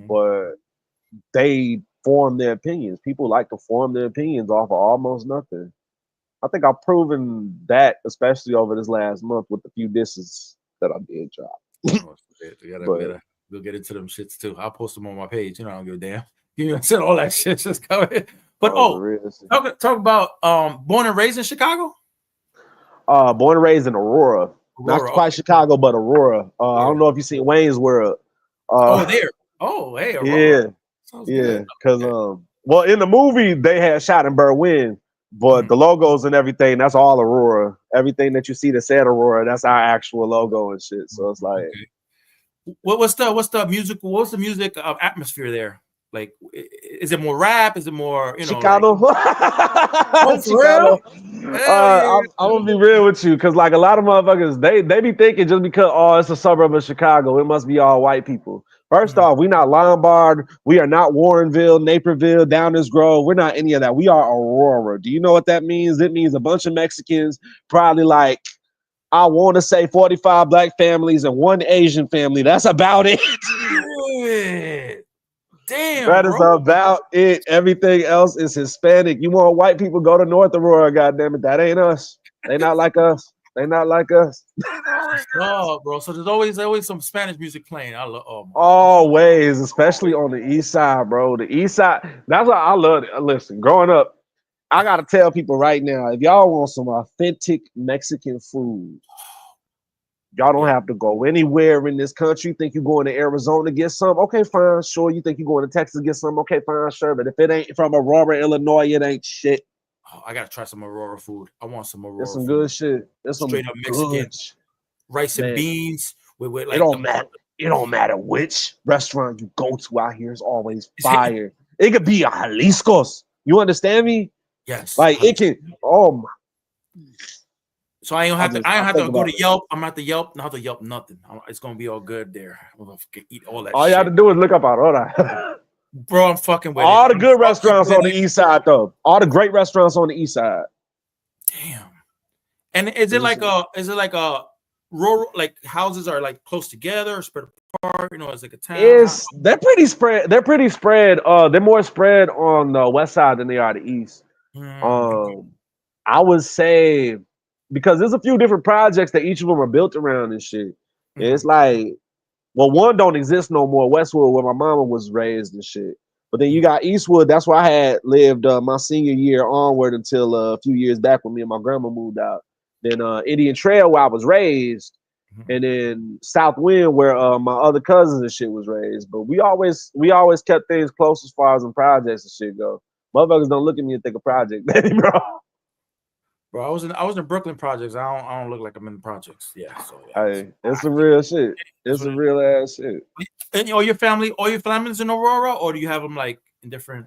But they form their opinions. People like to form their opinions off of almost nothing. I think I've proven that, especially over this last month with the few disses that I did drop. We'll get into them shits too. I'll post them on my page. You know, I don't give a damn. You know, said all that shit just coming. But talk about born and raised in Chicago. Born and raised in Aurora. Not quite Chicago, but Aurora. I don't know if you seen Wayne's World. There. Oh, hey, Aurora. Yeah. Sounds good. Because well, in the movie they had shot in Berwyn, but the logos and everything, that's all Aurora. Everything that you see that said Aurora, that's our actual logo and shit. So it's like, what's the music atmosphere there? Like, is it more rap? Is it more, Chicago? Like, Chicago. I'm gonna be real with you, because like a lot of motherfuckers, they be thinking just because it's a suburb of Chicago, it must be all white people. First off, we not Lombard, we are not Warrenville, Naperville, Downers Grove. We're not any of that. We are Aurora. Do you know what that means? It means a bunch of Mexicans, probably like, I want to say 45 black families and one Asian family. That's about it. Damn, that is about it. Everything else is Hispanic. You want white people, go to North Aurora, goddammit. That ain't us. They not like us. They not like us. Oh, bro. So there's always some Spanish music playing. I love always, especially on the east side, bro. The east side, that's why I love it. Listen, growing up, I gotta tell people right now, if y'all want some authentic Mexican food, y'all don't have to go anywhere in this country. Think you're going to Arizona to get some? Okay, fine, sure. You think you're going to Texas to get some? Okay, fine, sure. But if it ain't from Aurora, Illinois, it ain't shit. Oh, I gotta try some Aurora food. I want some Aurora. There's some good shit. There's some straight up Mexican rice and beans with like. It don't matter. It don't matter which restaurant you go to out here is always fire. It could be a Jalisco's. You understand me? Yes. Like it can. Oh my. So I don't have to go to Yelp. I'm not the Yelp. Not the Yelp. Nothing. It's gonna be all good there. I'm gonna eat all that. All you have to do is look up Aurora. Bro, I'm fucking with all the good restaurants on the east side, though. All the great restaurants on the east side. Damn. And is it like a rural, like houses are like close together or spread apart? You know, it's like a town. They're pretty spread. They're pretty spread. They're more spread on the west side than they are the east. I would say, because there's a few different projects that each of them are built around and shit. It's like, well, one don't exist no more, Westwood, where my mama was raised and shit. But then you got Eastwood. That's where I had lived my senior year onward until a few years back when me and my grandma moved out. Then Indian Trail, where I was raised, and then South Wind, where my other cousins and shit was raised. But we always kept things close as far as in projects and shit go. Motherfuckers don't look at me and think of project, bro. Bro, I was in Brooklyn projects. I don't look like I'm in the projects. Yeah, so hey, it's some real shit. It's some real ass shit. And all your family's in Aurora, or do you have them like in different?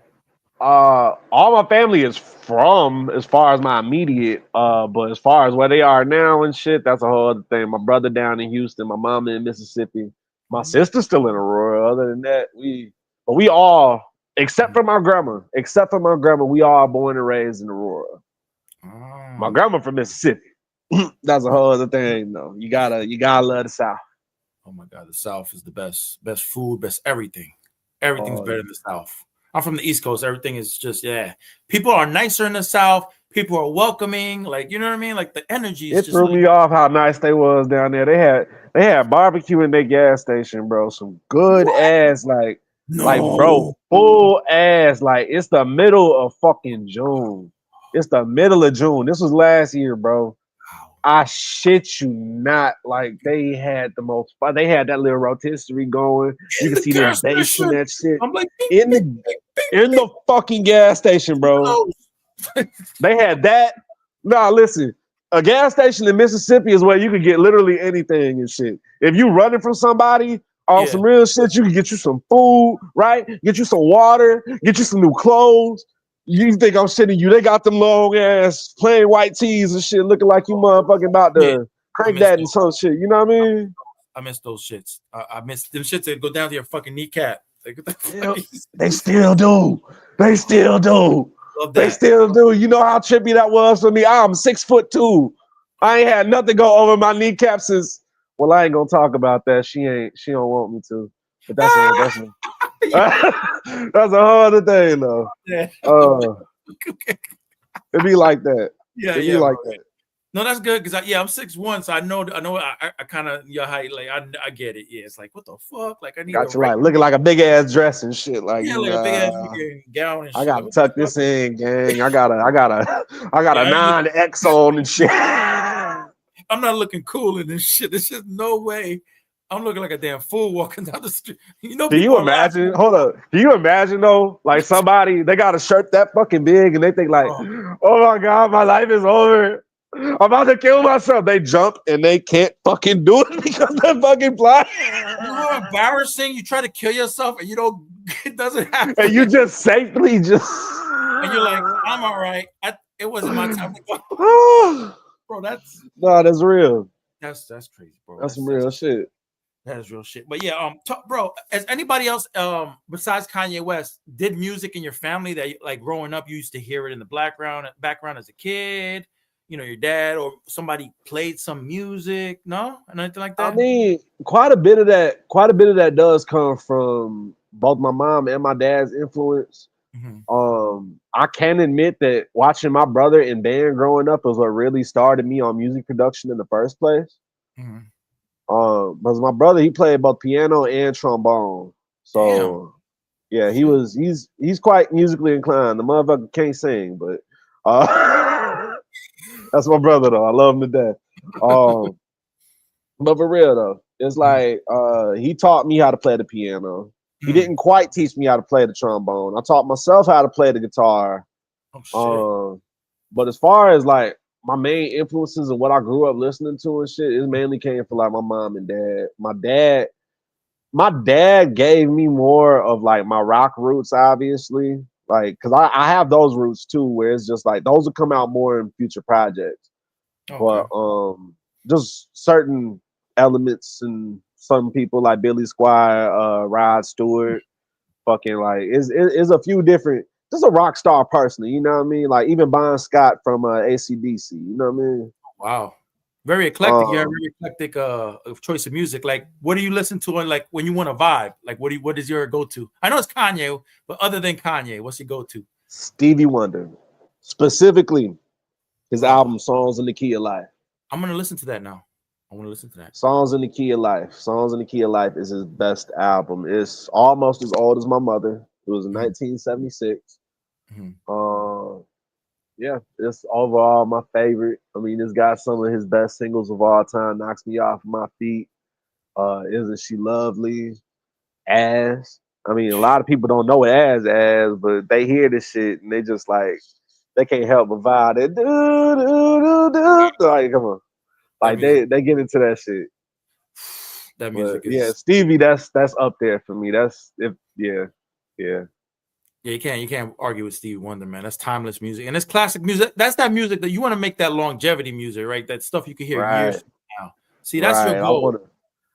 All my family is from, as far as my immediate, but as far as where they are now and shit, that's a whole other thing. My brother down in Houston, my mama in Mississippi, my sister's still in Aurora. Other than that, we all, except for my grandma, we all born and raised in Aurora. My grandma from Mississippi. That's a whole other thing, though. You gotta love the South. Oh my God, the South is the best food, best everything. Everything's better in the South. I'm from the East Coast. Everything is just people are nicer in the South. People are welcoming. Like, you know what I mean? Like the energy is It just threw like, me off how nice they was down there. They had barbecue in their gas station, bro. Some good what? ass, like bro, No. full ass. Like it's the middle of fucking June. It's the middle of June. This was last year, bro. I shit you not. Like they had the most fun. They had that little rotisserie going. You In can the see them gas basting station. that shit I'm like, bing, in bing, the bing, bing, in bing. the fucking gas station, bro. They had that. Nah, listen. A gas station in Mississippi is where you can get literally anything and shit. If you running from somebody on Yeah. some real shit, you can get you some food, right? Get you some water, get you some new clothes. You think I'm shitting you? They got them long ass plain white tees and shit, looking like you motherfucking about Yeah. to I crank miss that and those. some shit. You know what I mean? I miss those shits. I miss them shits that go down to your fucking kneecap. Like, what the fuck is They still do. They still do. Love They that. still do. You know how trippy that was for me? I'm 6'2". I ain't had nothing go over my kneecaps since. Well, I ain't gonna talk about that. She don't want me to. But that's a whole other thing though. Yeah. Okay. It be like that. Yeah, It be yeah, bro. like that. No, that's good because I'm 6'1", so I know I kind of your height. Like I get it. Yeah, it's like what the fuck? Like I need a Got you like right. looking like a big ass dress and shit. Like, Yeah, like a big ass fucking gown and I shit. Like gotta what the tuck fuck? this in, gang. I got a Yeah, 9X on and shit. I'm not looking cool in this shit. There's just no way. I'm looking like a damn fool walking down the street. You know, Can people you are imagine? laughing. Hold up. Can you imagine though? Like somebody, they got a shirt that fucking big and they think like, Oh, oh my God, my life is over. I'm about to kill myself. They jump and they can't fucking do it because they're fucking blind. you know how embarrassing you try to kill yourself and you don't. It doesn't And you happen. just safely just And you're like, I'm all right. It wasn't my time to go, bro. No, that's real. That's crazy, bro. That's some real shit. That is real shit. But yeah, bro, as anybody else, besides Kanye West, did music in your family that like growing up, you used to hear it in the background as a kid? You know, your dad or somebody played some music, no, anything like I that. mean, quite a bit of that does come from both my mom and my dad's influence. Mm-hmm. I can admit that watching my brother in band growing up was what really started me on music production in the first place. Mm-hmm. Because my brother he played both piano and trombone, Damn. so yeah, Shit. he's quite musically inclined. The motherfucker can't sing, but that's my brother though. I love him to death. Um, but for real though, it's Mm-hmm. like he taught me how to play the piano. He Mm. didn't quite teach me how to play the trombone. I taught myself how to play the guitar. Oh shit. Um, but as far as like my main influences and what I grew up listening to and shit, it mainly came from like my mom and dad. My dad gave me more of like my rock roots, obviously. Like, cause I have those roots too, where it's just like those will come out more in future projects. Okay. But just certain elements and some people like Billy Squire, Rod Stewart, fucking like is a few different. Just a rock star personally, you know what I mean? Like even Bon Scott from AC/DC, you know what I mean? Wow. Very eclectic. You have Um, very eclectic choice of music. Like, what do you listen to? And like when you want to vibe, like what is your go to? I know it's Kanye, but other than Kanye, what's your go to? Stevie Wonder, specifically his Wow. album "Songs in the Key of Life." I'm gonna listen to that now. I want to listen to that. "Songs in the Key of Life." "Songs in the Key of Life" is his best album. It's almost as old as my mother. It was in Mhm, 1976. mhm. Uh, yeah, it's overall my favorite. I mean, it's got some of his best singles of all time. "Knocks Me Off My Feet." Isn't She Lovely? As. I mean, a lot of people don't know it as, but they hear this shit and they just like they can't help but vibe. They do do do do. Like, come on, That like music. they get into that shit. That But music yeah, is Stevie, that's up there for me. That's if yeah, yeah. Yeah, you can't argue with Stevie Wonder, man. That's timeless music, and it's classic music. That's that music that you want to make that longevity music, right? That stuff you can hear years Right, from now. See, that's your right. goal,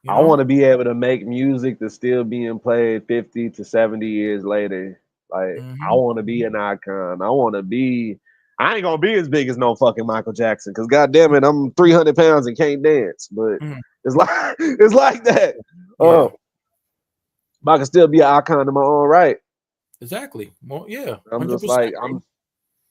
you I want know. to be able to make music that's still being played 50 to 70 years later. Like, I Mm-hmm. want to be an icon. I want to be. I ain't gonna be as big as no fucking Michael Jackson, because goddamn it, I'm 300 pounds and can't dance. But Mm-hmm. it's like it's like that. Yeah, But I can still be an icon in my own right. exactly. Well, yeah, I'm just 100%, like bro.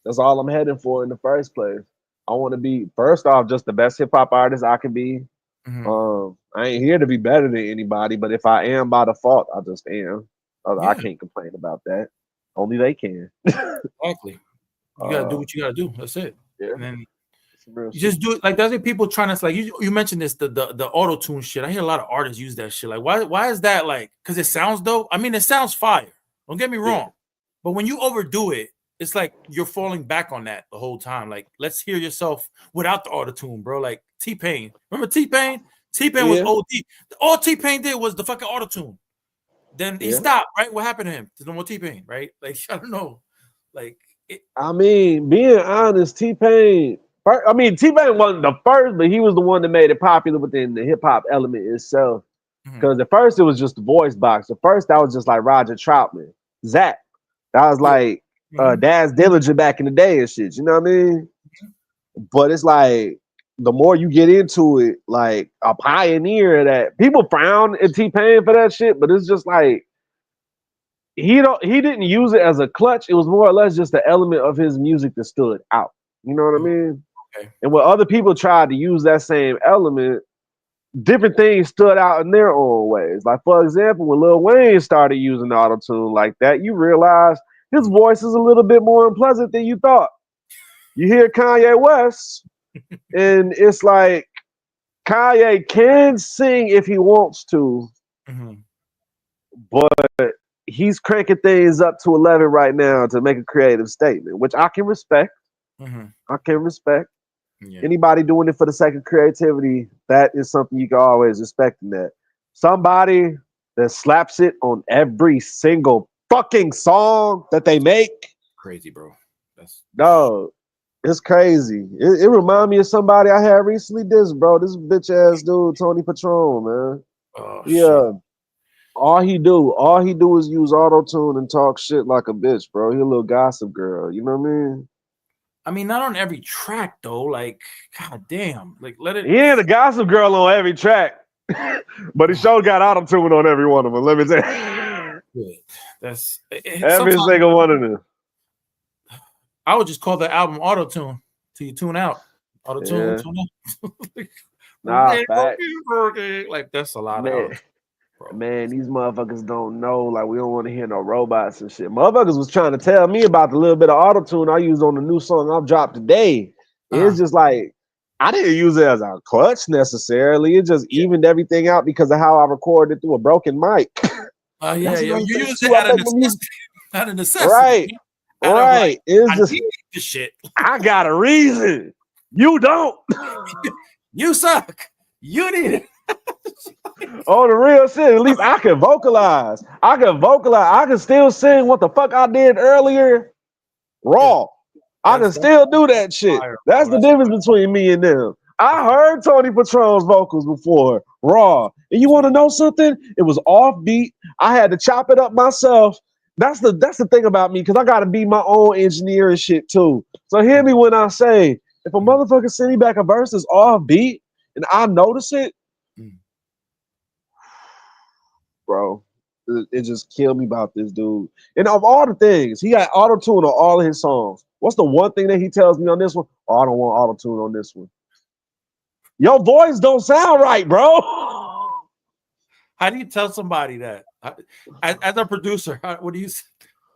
That's all I'm heading for in the first place. I want to be first off just the best hip hop artist I can be. Mm-hmm. I ain't here to be better than anybody, but if I am by default, I just am. I Yeah, can't complain about that. Only they can. exactly. You gotta do uh, what you gotta do. That's it. yeah, And then some real you shit. just do it. Like there's people trying to like you mentioned this the auto tune shit. I hear a lot of artists use that shit. Like why is that like? Because it sounds dope. I mean, it sounds fire. Don't get me Yeah. wrong, but when you overdo it, it's like you're falling back on that the whole time. Like let's hear yourself without the auto tune, bro. Like T-Pain. Remember T-Pain? T-Pain was Yeah, OD. All T-Pain did was the fucking auto tune. Then he yeah. stopped. Right? What happened to him? There's no more T-Pain. Right? Like I don't know. Like it. I mean, being honest, T-Pain. I mean, T-Pain wasn't the first, but he was the one that made it popular within the hip hop element itself. Mhm. Because at first it was just the voice box. At first that was just like Roger Troutman, Zach. That was Yeah. like Mhm. Daz Dillinger back in the day and shit. You know what I mean? But it's like the more you get into it, like a pioneer that people frown at T-Pain for that shit, but it's just like he didn't use it as a clutch. It was more or less just the element of his music that stood out. You know what I Mhm. mean? Okay. And when other people tried to use that same element, different things stood out in their own ways. Like, for example, when Lil Wayne started using auto-tune like that, you realize his voice is a little bit more unpleasant than you thought. You hear Kanye West, and it's like Kanye can sing if he wants to, Mhm. but he's cranking things up to 11 right now to make a creative statement, which I can respect. Mhm. I can respect. Yeah. Anybody doing it for the sake of creativity, that is something you can always respect in that. Somebody that slaps it on every single fucking song that they make, Crazy, bro. That's no, it's crazy. It remind me of somebody I had recently. This bitch ass dude, Tony Patron, man. oh shit. Yeah, all he do is use auto tune and talk shit like a bitch, bro. He a little gossip girl. You know what I mean? I mean, not on every track though. Like, god damn. Like, let it. He ain't a gossip girl on every track, but he sure got auto tune on every one of them. Let me tell you, Good. That's every sometimes single one of them. I would just call the album auto tune till you tune out. Auto tune, Yeah, tune out. nah, Okay, facts, okay. Like that's a lot of auto man. tune, bro. Man, these motherfuckers don't know. Like, we don't want to hear no robots and shit. Motherfuckers was trying to tell me about the little bit of auto tune I used on the new song I've dropped today. It's Uh, just like I didn't use it as a clutch necessarily. It just yeah. evened everything out because of how I recorded through a broken mic. Yeah, That's yeah. another You thing use it too. I out of make my music necessity, out of necessity, right, out of like right. It's I just need the shit. I got a reason. You don't. You suck. You need it. On the real shit, at least I can vocalize. I can vocalize. I can still sing what the fuck I did earlier Yeah, raw. I can that's still do that shit. fire, That's bro. the That's difference between me and them. I heard Tony Patron's vocals before, raw. And you want to know something? It was offbeat. I had to chop it up myself. That's the thing about me, because I gotta be my own engineer and shit too. So hear me when I say, if a motherfucker send me back a verse that's offbeat and I notice it, Mm. bro. It just killed me about this dude. And of all the things, he got auto tune on all of his songs. What's the one thing that he tells me on this one? Oh, I don't want auto tune on this one. Your voice don't sound right, bro. How do you tell somebody that? As a producer, what do you?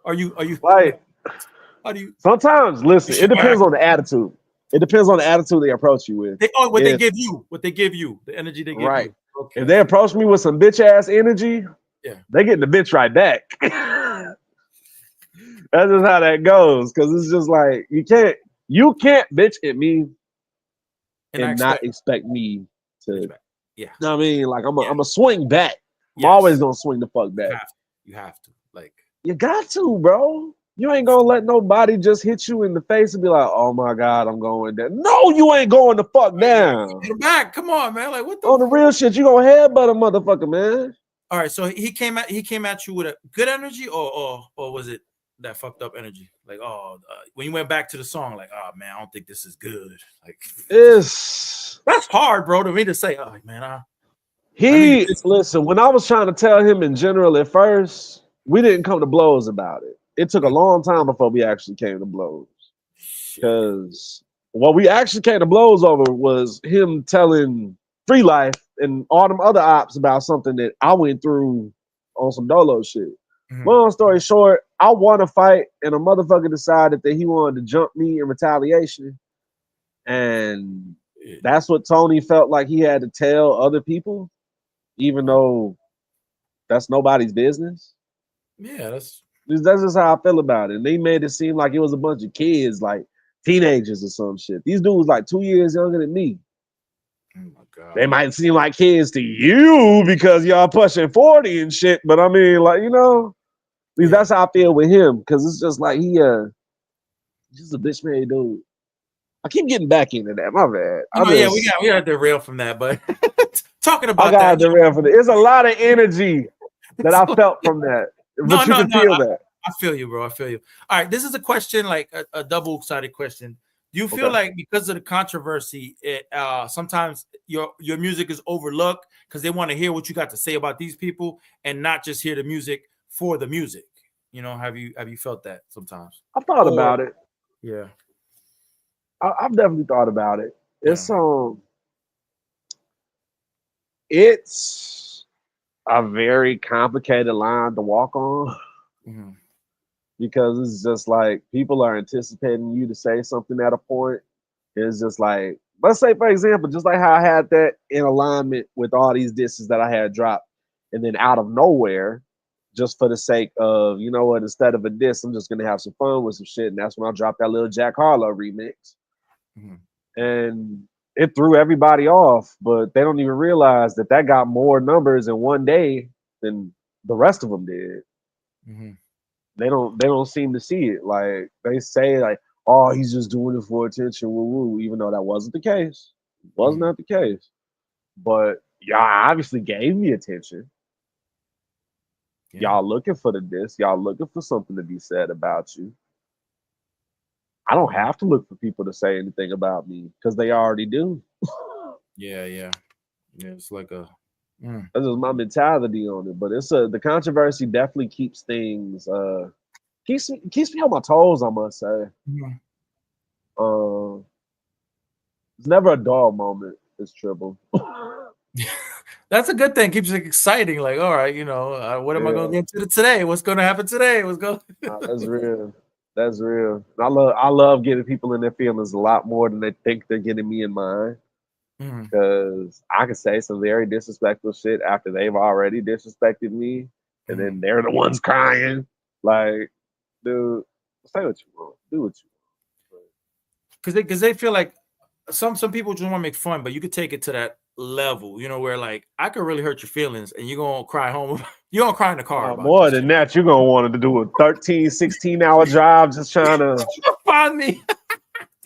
Are you like? Like, How do you? sometimes, listen, it depends on the attitude. It depends on the attitude they approach you with. What they If give you, the energy they give right, you. if Okay, they approach me with some bitch ass energy, yeah, they get the bitch right back. That's just how that goes. Cause it's just like you can't bitch at me and I and not expect expect me to. You respect. Yeah, know what I mean? Like I'm yeah, a swing back. I'm always yes, gonna swing the fuck you back. have to. You have to like. You got to, bro. You ain't gonna let nobody just hit you in the face and be like, "Oh my God, I'm going down." No, you ain't going the fuck down. Get him back. Come on, man. Like what the? On the real shit, you gonna headbutt a motherfucker, man. All right, so he came at you with a good energy, or was it that fucked up energy? Like, when you went back to the song, like, oh man, I don't think this is good. Like, that's hard, bro, to me to say. Oh man, listen. When I was trying to tell him in general at first, we didn't come to blows about it. It took a long time before we actually came to blows. Because what we actually came to blows over was him telling Free Life and all them other ops about something that I went through on some dolo shit. Long story short, I won a fight and a motherfucker decided that he wanted to jump me in retaliation. And that's what Tony felt like he had to tell other people, even though that's nobody's business. Yeah, that's just how I feel about it. And they made it seem like it was a bunch of kids, like teenagers or some shit. These dudes like 2 years younger than me. Oh my God. They might seem like kids to you because y'all pushing 40 and shit, but I mean, like, you know, at least that's how I feel with him, because it's just like he just a bitch made dude. I keep getting back into that. My bad. We got derail from that, but talking about I got derail from it. There's a lot of energy that I felt from that. But you can feel that. I feel you, bro. I feel you. All right, this is a question, like a double-sided question. Do you feel like because of the controversy, sometimes your music is overlooked because they want to hear what you got to say about these people and not just hear the music for the music? You know, have you felt that sometimes? I've thought about it. Yeah, I've definitely thought about it. It's a very complicated line to walk on. Because it's just like people are anticipating you to say something at a point. It's just like, let's say, for example, just like how I had that in alignment with all these disses that I had dropped, and then out of nowhere, just for the sake of, you know what, instead of a diss, I'm just gonna have some fun with some shit. And that's when I dropped that little Jack Harlow remix. And it threw everybody off, but they don't even realize that got more numbers in one day than the rest of them did. They don't seem to see it. Like they say, like, oh, he's just doing it for attention, woo woo, even though that wasn't the case. It was not the case. But y'all obviously gave me attention. Y'all looking for the diss. Y'all looking for something to be said about you. I don't have to look for people to say anything about me because they already do. Yeah. It's like a that's just my mentality on it. But it's the controversy definitely keeps things keeps me on my toes, I must say. It's never a dull moment. It's Tribble. That's a good thing. Keeps it exciting. Like, all right, you know, what am I going to get to today? What's going to happen today? That's real. That's real. I love getting people in their feelings a lot more than they think they're getting me in mine. Because I can say some very disrespectful shit after they've already disrespected me, and then they're the ones crying. Like, dude, say what you want, do what you want. Because they feel like some people just want to make fun, but you could take it to that level, you know, where like I could really hurt your feelings, and you're gonna cry home. You're gonna cry in the car. More than that, you're gonna want to do a 13, 16-hour drive just trying to find me.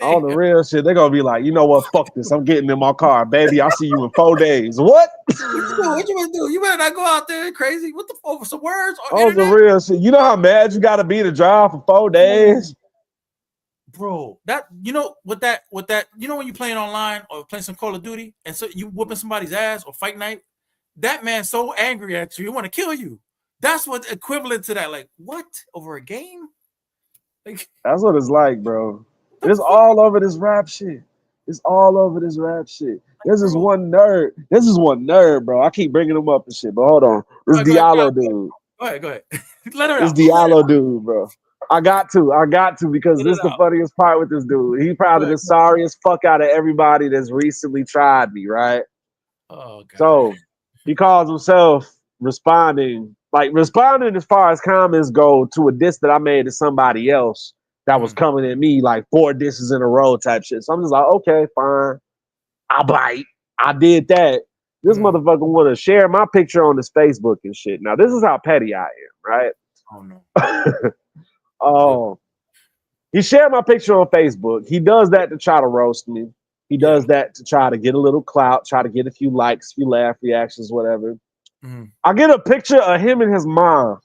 All the real shit, they're gonna be like, you know what, fuck this. I'm getting in my car, baby. I'll see you in 4 days. What? What you gonna do? You better not go out there crazy. What the over some words? All the real shit. You know how mad you gotta be to drive for 4 days? Bro, that you know what that you know when you playing online or playing some Call of Duty and so you whooping somebody's ass or fight night, that man's so angry at you, he want to kill you. That's what's equivalent to that. Like, what? Over a game? Like, that's what it's like, bro. It's all over this rap shit. It's all over this rap shit. There's this one nerd, bro. I keep bringing him up and shit, but hold on. This Diallo dude. Go ahead. Let her out. This Diallo dude, bro. I got to because this is the funniest part with this dude. He probably the sorriest fuck out of everybody that's recently tried me, right? Oh, God. So he calls himself responding as far as comments go to a diss that I made to somebody else that was coming at me like 4 disses in a row type shit. So I'm just like, okay, fine. I'll bite. I did that. This motherfucker want to share my picture on his Facebook and shit. Now, this is how petty I am, right? Oh no. Oh, he shared my picture on Facebook. He does that to try to roast me. He does that to try to get a little clout, try to get a few likes, few laugh reactions, whatever. Mhm. I get a picture of him and his mom.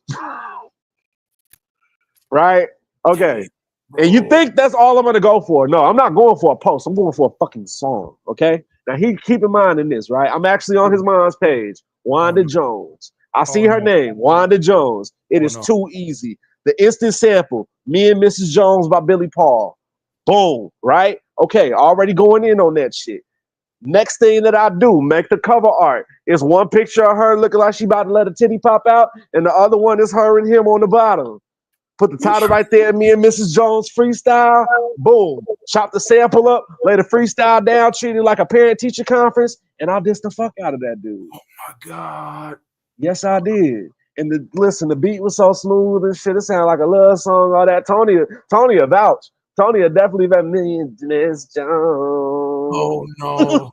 Right? Okay. And you think that's all I'm gonna go for? No, I'm not going for a post. I'm going for a fucking song. Okay. Now keep in mind in this, right? I'm actually on his mom's page, Wanda Jones. I see her name, Wanda Jones. It is too easy. The instant sample, Me and Mrs. Jones by Billy Paul. Boom. Right? Okay, already going in on that shit. Next thing that I do, make the cover art. Is one picture of her looking like she about to let a titty pop out, and the other one is her and him on the bottom. Put the title right there, Me and Mrs. Jones freestyle. Boom. Chop the sample up, lay the freestyle down, treat it like a parent-teacher conference, and I dissed the fuck out of that dude. Oh my God. Yes, I did. And listen, the beat was so smooth and shit. It sounded like a love song, all that. Tony a vouch. Tony a definitely that Me and Miss Jones. Oh no.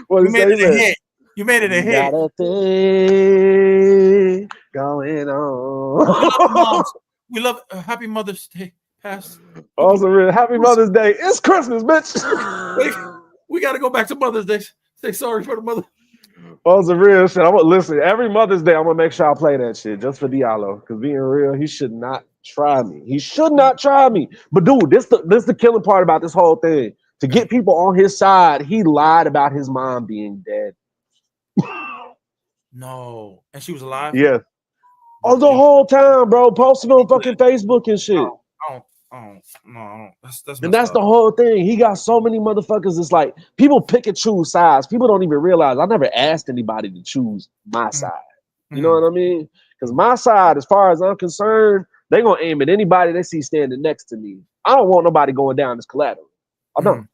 What You he made say? it a hit. You made it a You hit. got a thing going on. We love moms. We love Happy Mother's Day. Pass. Also, really, Happy Mother's Day. It's Christmas, bitch. Wait, we got to go back to Mother's Day. Say sorry for the mother. Also, real shit. I'm gonna listen. Every Mother's Day, I'm gonna make sure I play that shit just for Diallo. Because being real, he should not try me. He should not try me. But dude, this the killing part about this whole thing. To get people on his side, he lied about his mom being dead. No, and she was alive. Yeah. Oh, the whole time, bro, posting on fucking Facebook and shit. No, that's And that's the whole thing. He got so many motherfuckers. It's like people pick and choose sides. People don't even realize I never asked anybody to choose my side. You know what I mean? Because my side, as far as I'm concerned, they gonna aim at anybody they see standing next to me. I don't want nobody going down as collateral. I don't.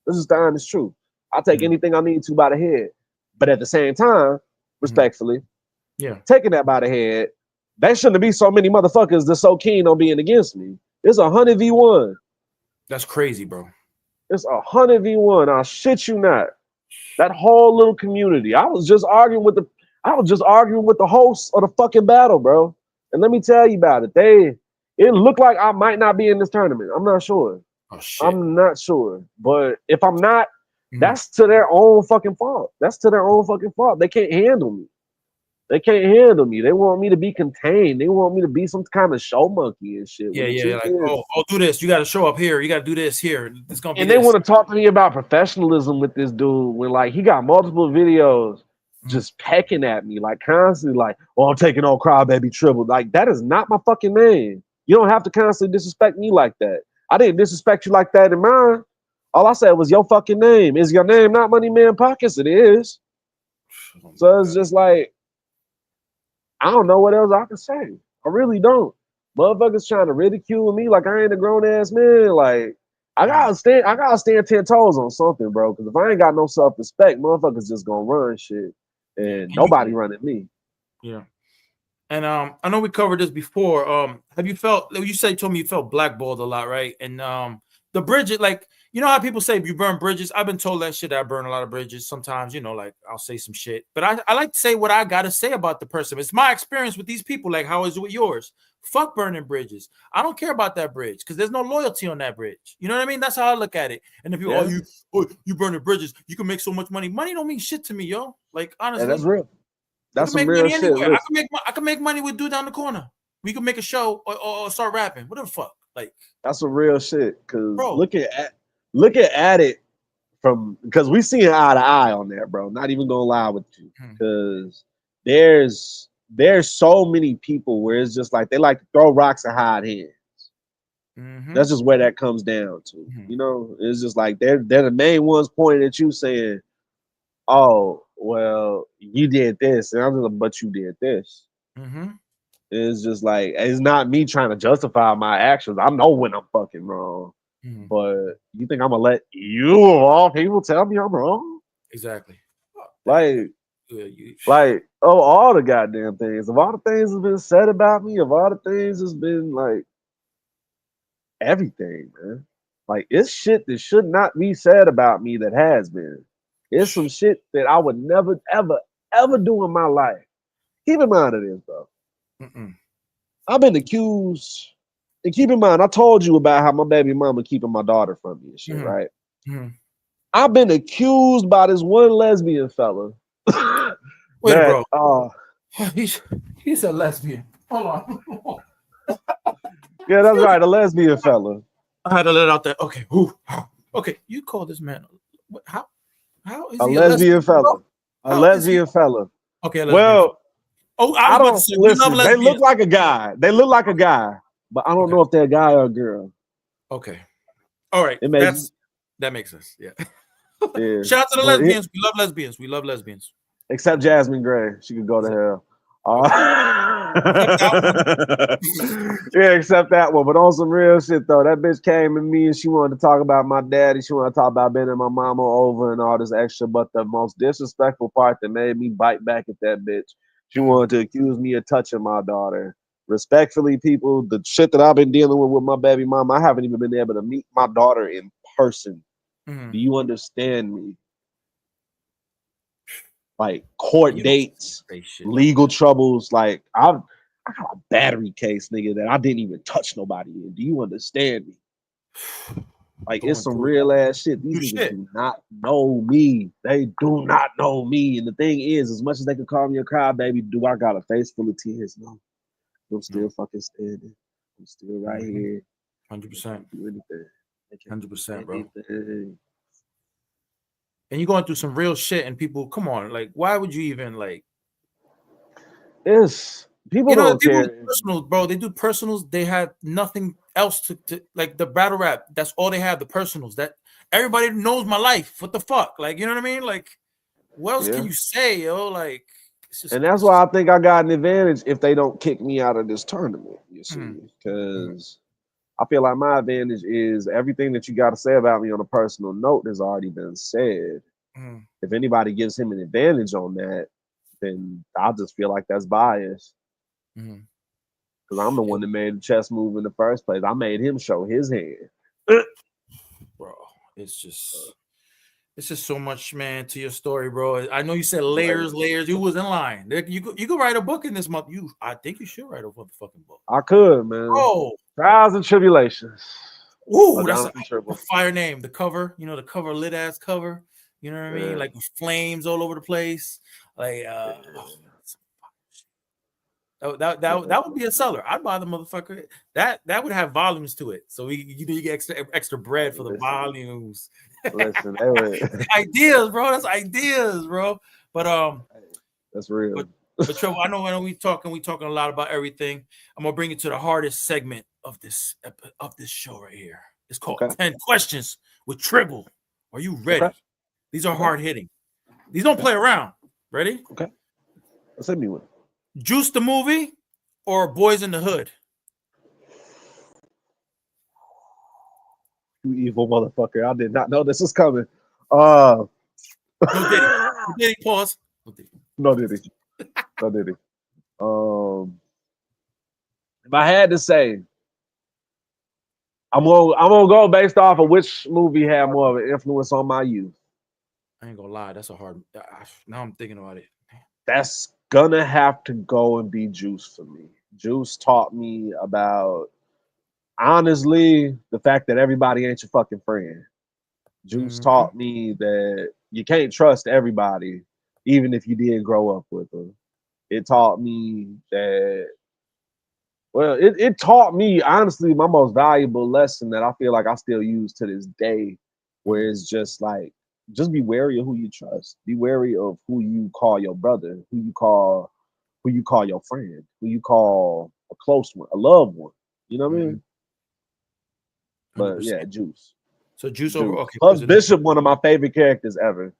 This is the honest truth. I take anything I need to by the head. But at the same time, respectfully, taking that by the head, there shouldn't be so many motherfuckers that's so keen on being against me. It's 100v1. That's crazy, bro. It's 100v1. I shit you not. That whole little community. I was just arguing with the hosts of the fucking battle, bro. And let me tell you about it. It looked like I might not be in this tournament. I'm not sure. Oh shit. I'm not sure. But if I'm not, that's to their own fucking fault. That's to their own fucking fault. They can't handle me. They can't handle me. They want me to be contained. They want me to be some kind of show monkey and shit. Yeah. Like, do this. You got to show up here. You got to do this here. It's gonna be. And they want to talk to me about professionalism with this dude when, like, he got multiple videos just pecking at me, like, constantly, like, "Oh, I'm taking on Crybaby Tribble." Like, that is not my fucking name. You don't have to constantly disrespect me like that. I didn't disrespect you like that in mine. All I said was your fucking name. Is your name not Money Man Pockets? It is. So it's just like, I don't know what else I can say. I really don't. Motherfuckers trying to ridicule me like I ain't a grown ass man. Like, I gotta stand 10 toes on something, bro. Because if I ain't got no self respect, motherfuckers just gonna run shit, and nobody running me. Yeah. And I know we covered this before. Have you felt? Told me you felt blackballed a lot, right? And the bridges, like, you know how people say you burn bridges. I've been told that shit. I burn a lot of bridges. Sometimes, like, I'll say some shit, but I like to say what I gotta say about the person. It's my experience with these people. Like, how is it with yours? Fuck burning bridges. I don't care about that bridge because there's no loyalty on that bridge. You know what I mean? That's how I look at it. And if you burning bridges, you can make so much money. Money don't mean shit to me, yo. Like, honestly, that's real. That's some make real money shit. anywhere. I can make money with dude down the corner. We can make a show or start rapping. Whatever the fuck. Like, that's some real shit. Cause look at it from, because we see it eye to eye on there, bro. Not even gonna lie with you. Cause there's so many people where it's just like they like to throw rocks and hide hands. That's just where that comes down to. You know, it's just like they're the main ones pointing at you saying, "Oh, well, you did this," and I'm just like, "But you did this." It's just like, it's not me trying to justify my actions. I know when I'm fucking wrong. But you think I'm gonna let you of all people tell me I'm wrong? Exactly. Like, all the goddamn things. Of all the things that's been said about me, of all the things that's been like everything, man. Like, it's shit that should not be said about me that has been. It's some shit that I would never, ever, ever do in my life. Keep in mind of this, though. I've been accused. And keep in mind, I told you about how my baby mama keeping my daughter from me and shit, right? I've been accused by this one lesbian fella. Wait, that bro. He's a lesbian. Hold on. Yeah, that's right, a lesbian fella. I had to let out that. Okay. Okay. You call this man. How is A he a lesbian lesbian, bro? fella. A How is he? lesbian fella. Okay, a lesbian. Well, Oh, I I was about to don't say we love listen. They look lesbians. like a guy. They look like a guy, but I don't know if they're a guy or a girl. Okay. All right. It may That makes sense. Yeah. Yeah. Shout out to the But lesbians. We love lesbians. We love lesbians. except Jasmine Gray. She could go to hell. Except Yeah, except that one. But on some real shit though, that bitch came to me and she wanted to talk about my daddy. She wanted to talk about bending my mama over and all this extra. But the most disrespectful part that made me bite back at that bitch, she wanted to accuse me of touching my daughter. Respectfully, people, the shit that I've been dealing with my baby mama, I haven't even been able to meet my daughter in person. Do you understand me? Like court dates, legal troubles. Like I got a battery case, nigga, that I didn't even touch nobody in. Do you understand me? Like it's some real ass shit. These niggas do not know me. They do not know me. And the thing is, as much as they can call me a crybaby, do I got a face full of tears? No. I'm still fucking standing. I'm still right here. 100%. Do anything. 100%, bro. And you're going through some real shit, and people, come on, like, why would you even like? It's people don't care. Do personals, bro. They do personals. They have nothing else to like the battle rap. That's all they have. The personals. That everybody knows my life. What the fuck? Like, you know what I mean? Like, what else can you say, yo? Like, and that's why I think I got an advantage if they don't kick me out of this tournament. You see, because I feel like my advantage is everything that you got to say about me on a personal note has already been said. If anybody gives him an advantage on that, then I just feel like that's bias. Because I'm the one that made the chess move in the first place. I made him show his hand. Bro, it's just so much, man, to your story, bro. I know you said layers. You was in line. You could write a book in this month. I think you should write a motherfucking book. I could, man. Oh, trials and tribulations. Ooh, that's a fire name. The cover, the cover, lit ass cover. You know what I mean? Like flames all over the place. Like that would be a seller. I'd buy the motherfucker. That would have volumes to it. So you get extra bread for the volumes. Listen, they were ideas, bro. That's ideas, bro. But that's real. But Trevor, I know when we talking a lot about everything. I'm gonna bring you to the hardest segment of this show right here. It's called 10 Questions with Tribble. Are you ready? Okay. These are hard hitting. These don't play around. Ready? Okay. Let's hit me one. Juice the movie or Boys in the Hood? You evil motherfucker. I did not know this was coming. No Diddy. Diddy, pause. No Diddy. No Diddy. If I had to say, I'm gonna go based off of which movie had more of an influence on my youth. I ain't gonna lie, that's a hard. Now I'm thinking about it. That's gonna have to go and be Juice for me. Juice taught me about, honestly, the fact that everybody ain't your fucking friend. Juice taught me that you can't trust everybody, even if you did grow up with them. It taught me that, well, it taught me, honestly, my most valuable lesson that I feel like I still use to this day, where it's just like, just be wary of who you trust. Be wary of who you call your brother, who you call your friend, who you call a close one, a loved one. You know what I mean? 100%. But yeah, Juice. So Juice over. Okay. Plus Bishop, one of my favorite characters ever.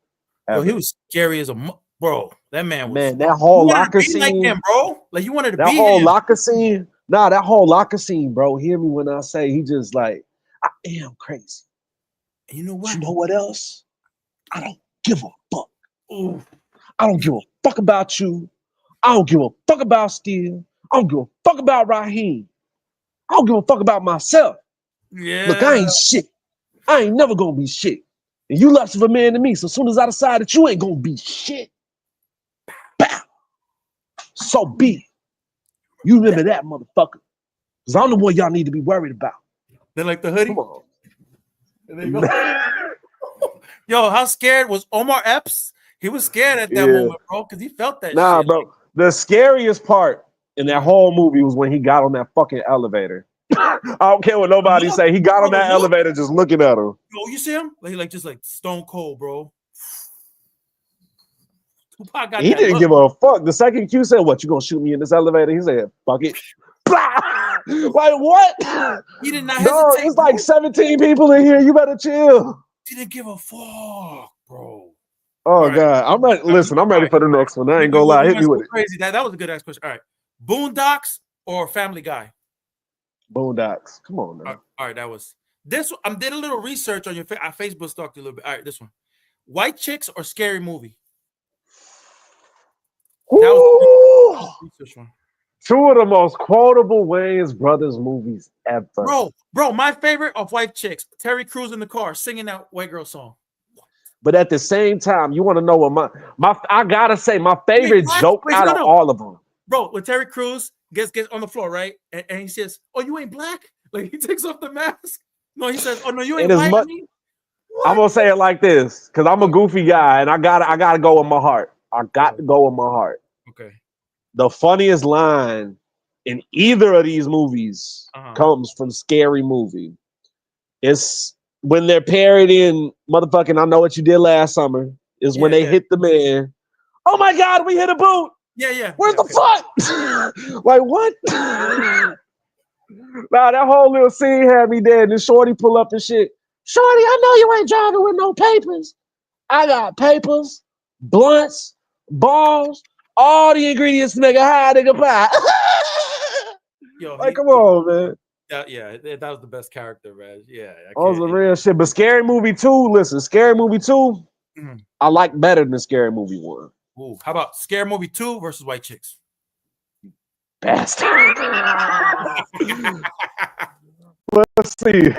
Bro, he was scary as a bro. That man was. Man, that whole locker scene, like him, bro. Like you wanted to be that whole locker scene. Nah, that whole locker scene, bro. Hear me when I say he just like, I am crazy. And you know what? You know what else? I don't give a fuck. Ooh. I don't give a fuck about you. I don't give a fuck about Steel. I don't give a fuck about Raheem. I don't give a fuck about myself. Yeah. Look, I ain't shit. I ain't never gonna be shit. And you less of a man than me. So as soon as I decide that you ain't gonna be shit, bow. So be it. You remember that, motherfucker? Because I'm the one y'all need to be worried about. They like the hoodie. Come on. There you go. Yo, how scared was Omar Epps? He was scared at that moment, bro, because he felt that shit. Bro. The scariest part in that whole movie was when he got on that fucking elevator. I don't care what nobody say. He got on that elevator just looking at him. Yo, you see him? Like just like stone cold, bro. Tupac got He didn't give a fuck. The second Q said, "What, you gonna shoot me in this elevator?" He said, "Fuck it." Like what? He did not hesitate. It's like 17 people in here. You better chill. He didn't give a fuck, bro. Oh God, I'm ready. Listen, I'm ready for the next one. I ain't gonna lie. Hit me with it. Crazy. That was a good ass question. All right, Boondocks or Family Guy? Boondocks. Come on, man. All right, that was this. I did a little research on your Facebook stalked you a little bit. All right, this one: White Chicks or Scary Movie? That was the research one. Two of the most quotable Wayans Brothers movies ever. Bro, my favorite of White Chicks: Terry Crews in the car singing that white girl song. But at the same time, you want to know what I gotta say, my favorite joke out of all of them. Bro, when Terry Crews gets on the floor, right? And he says, "Oh, you ain't black?" Like he takes off the mask. No, he says, "Oh no, you ain't black." I'm gonna say it like this, because I'm a goofy guy and I gotta go with my heart. I got to go with my heart. Okay. The funniest line in either of these movies comes from Scary Movie. It's when they're parodying motherfucking I Know What You Did Last Summer, is when they hit the man. Oh my God, we hit a boot. Yeah. Where's the fuck? Like what? Nah, that whole little scene had me dead. And Shorty pull up and shit. Shorty, I know you ain't driving with no papers. I got papers, blunts, balls, all the ingredients to make a high nigga pie. Yo, like, come on, man. That was the best character, man. Yeah. That was the real shit. But Scary Movie 2, listen, Scary Movie 2, I like better than Scary Movie 1. Ooh, how about Scary Movie 2 versus White Chicks? Bastard. Let's see.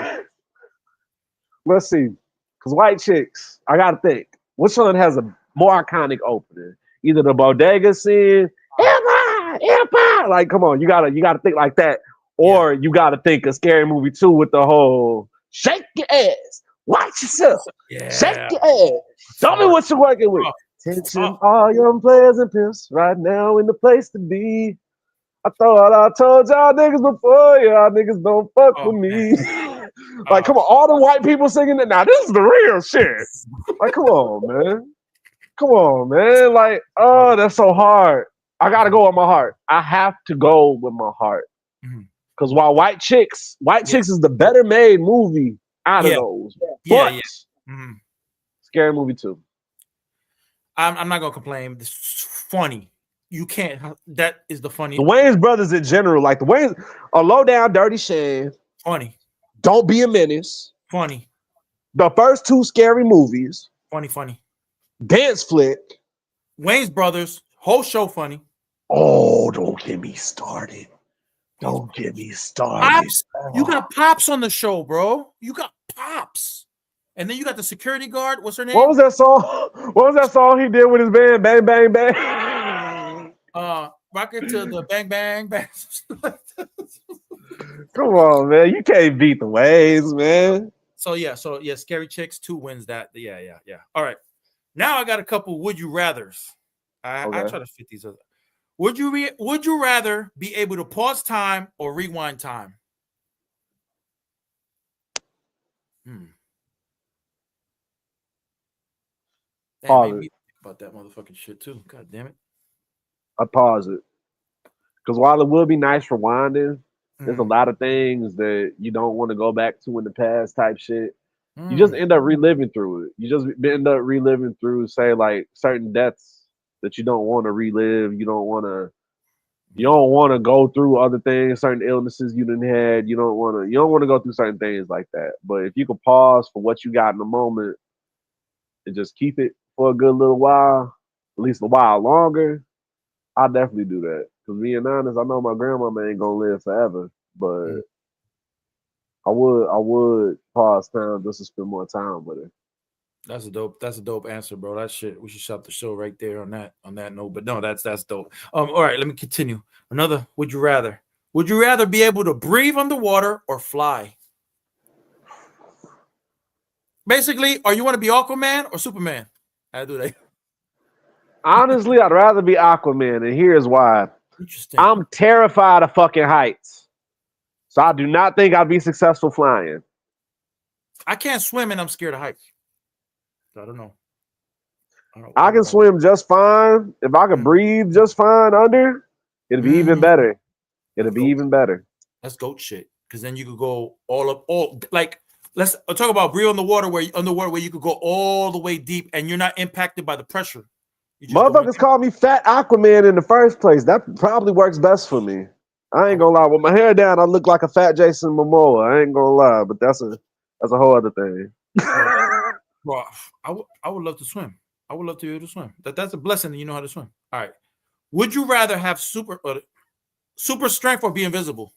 Because White Chicks, I got to think. Which one has a more iconic opening? Either the bodega scene, Empire. Like, come on, you gotta think like that. Or you gotta think of Scary Movie 2 with the whole shake your ass, watch yourself, shake your ass. Tell me what you're working with. Attention, all young players and pimps, right now in the place to be. I thought I told y'all niggas before, y'all niggas don't fuck with me. Like, come on, all the white people singing it. Now, this is the real shit. Like, come on, man. Come on, man. Like, oh, that's so hard. I gotta go with my heart. I have to go with my heart. Because while White Chicks is the better made movie out of those. But Scary Movie 2. I'm not gonna complain. This is funny. You can't. That is the funny. The Wayans brothers in general, like the Wayans, a low down, dirty shame. Funny. Don't Be a Menace. Funny. The first two Scary Movies. Funny. Dance Flick. Wayans brothers. Whole show funny. Oh, don't get me started. Don't get me started. Pops. You got Pops on the show, bro. You got Pops. And then you got the security guard. What's her name? What was that song he did with his band? Bang, bang, bang. Rocket to the bang, bang, bang. Come on, man. You can't beat the Waves, man. So Scary Chicks 2 wins that. Yeah. All right. Now I got a couple would you rathers. I try to fit these other. Would you rather be able to pause time or rewind time? Pause it. Think about that motherfucking shit too. God damn it. I pause it. Because while it will be nice rewinding, there's a lot of things that you don't want to go back to in the past type shit. You just end up reliving through it. You just end up reliving through, say, like certain deaths that you don't want to relive. You don't want to go through other things, certain illnesses you didn't had. You don't want to go through certain things like that. But if you can pause for what you got in the moment and just keep it for a good little while, at least a while longer, I'll definitely do that. Because being honest, I know my grandmama ain't gonna live forever, but I would pause time just to spend more time with her. That's a dope answer, bro. That shit. We should shut the show right there on that note. But no, that's dope. All right, let me continue. Another. Would you rather? Would you rather be able to breathe underwater or fly? Basically, are you want to be Aquaman or Superman? I do that. Honestly, I'd rather be Aquaman, and here's why. Interesting. I'm terrified of fucking heights. So I do not think I'd be successful flying. I can't swim and I'm scared of heights. I don't know. I can swim just fine. If I could breathe just fine under, it'd be even better. It'd be even better. That's goat shit. Because then you could go all like let's talk about breathe on the water where you could go all the way deep and you're not impacted by the pressure. Motherfuckers call me Fat Aquaman in the first place. That probably works best for me. I ain't gonna lie. With my hair down, I look like a fat Jason Momoa. I ain't gonna lie, but that's a whole other thing. Bro, I would love to swim. I would love to be able to swim. That's a blessing that you know how to swim. All right. Would you rather have super strength or be invisible?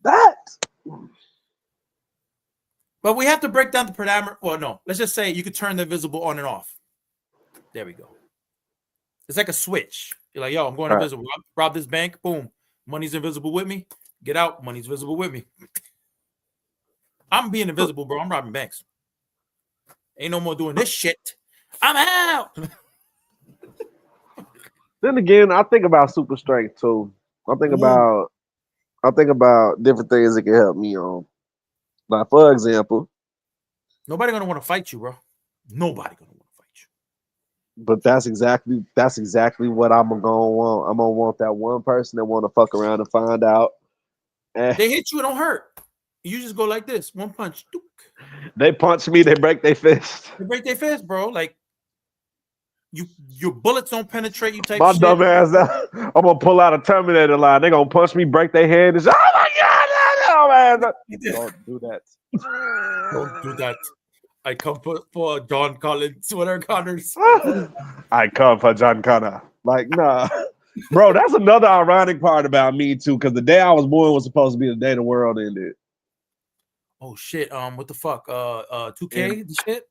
That. But we have to break down the parameter. Well, no. Let's just say you could turn the invisible on and off. There we go. It's like a switch. You're like, yo, I'm going invisible. Rob this bank. Boom. Money's invisible with me. Get out. Money's visible with me. I'm being invisible, bro. I'm robbing banks. Ain't no more doing this shit. I'm out. Then again, I think about super strength too. I think about different things that can help me on. Like, for example, nobody gonna want to fight you, bro. Nobody gonna want to fight you. But that's exactly what I'm gonna want. I'm gonna want that one person that want to fuck around and find out. They hit you, it don't hurt. You just go like this, one punch. They punch me, they break their fist. They break their fist, bro. Like your bullets don't penetrate you. Type my shit. Dumb ass. I'm gonna pull out a Terminator line. They gonna punch me, break their head. And say, oh my god, no, man! Don't do that. Don't do that. I come for John Collins, whatever Connors. I come for John Connor. Like, nah. Bro, that's another ironic part about me too, because the day I was born was supposed to be the day the world ended. Oh shit! What the fuck? 2K, the shit.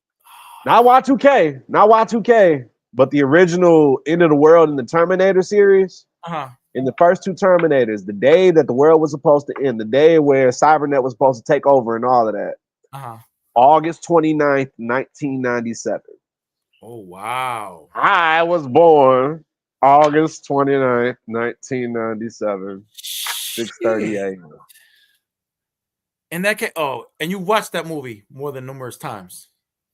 Not Y2K, not Y2K, but the original End of the World in the Terminator series. In the first two Terminators, the day that the world was supposed to end, the day where Cybernet was supposed to take over and all of that. August 29th, 1997. Oh wow! I was born August 29th, 1997, 6:30 a.m. And that and you watched that movie more than numerous times.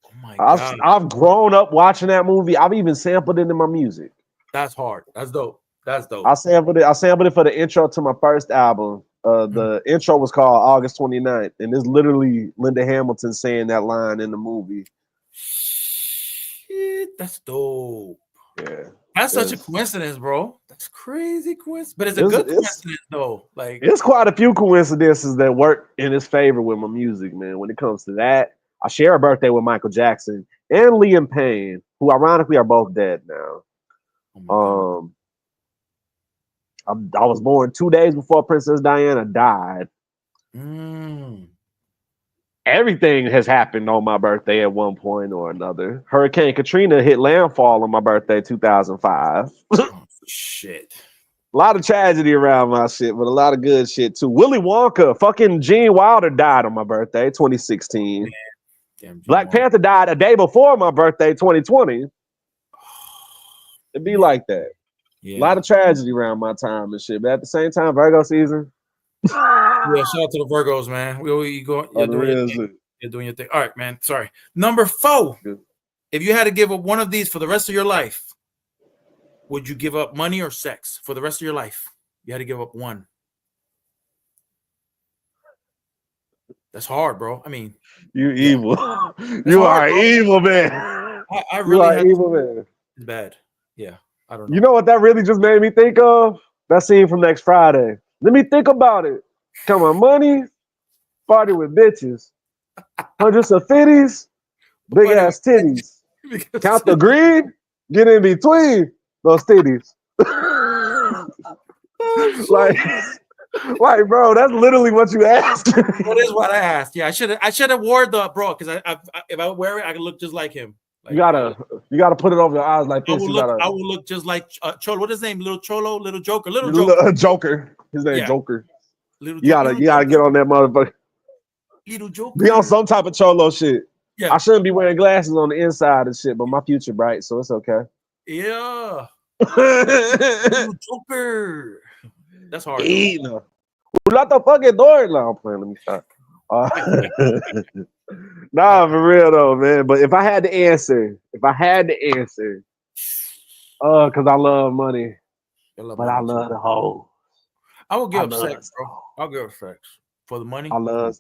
Oh my god! I've grown up watching that movie. I've even sampled it in my music. That's hard. That's dope. That's dope. I sampled it for the intro to my first album. The intro was called August 29th, and it's literally Linda Hamilton saying that line in the movie. Shit, that's dope. Yeah. That's such a coincidence, bro. That's crazy coincidence. But it's a good coincidence, though. Like, it's quite a few coincidences that work in his favor with my music, man. When it comes to that, I share a birthday with Michael Jackson and Liam Payne, who ironically are both dead now. I was born 2 days before Princess Diana died. Everything has happened on my birthday at one point or another. Hurricane Katrina hit landfall on my birthday, 2005. Oh, shit. A lot of tragedy around my shit, but a lot of good shit too. Willy Wonka, fucking Gene Wilder died on my birthday, 2016. Damn, Black Panther died a day before my birthday, 2020. It'd be like that. Yeah. A lot of tragedy around my time and shit, but at the same time, Virgo season. Yeah, shout out to the Virgos, man. You're doing your thing. All right, man. Sorry. Number 4. If you had to give up one of these for the rest of your life, would you give up money or sex for the rest of your life? You had to give up one. That's hard, bro. I mean, you evil. You are evil, man. I really are evil, man. It's bad. Yeah, I don't know. You know what that really just made me think of? That scene from Next Friday. Let me think about it. Come on, money, party with bitches, hundreds of fitties, big ass titties. Count the greed, get in between those titties. Like, bro, that's literally what you asked. That is what I asked. Yeah, I should have wore the bro because if I wear it, I can look just like him. You Like gotta put it over your eyes like this. I will look just like Cholo. What is his name? Little Cholo, Little Joker, Little Joker. Joker. Joker. His name Yeah, Joker. Little You Joker. gotta get on that motherfucker. Little Be on Joker. some type of cholo shit. Yeah, I shouldn't be wearing glasses on the inside and shit, but my future bright, so it's okay. yeah. Little Joker. That's hard though. Ulato fucking door. No, I'm playing. Let me stop. Nah, for real though, man. But if I had to answer, because I love money, but I love the whole. I will give up sex, bro. I'll give up sex for the money. I love,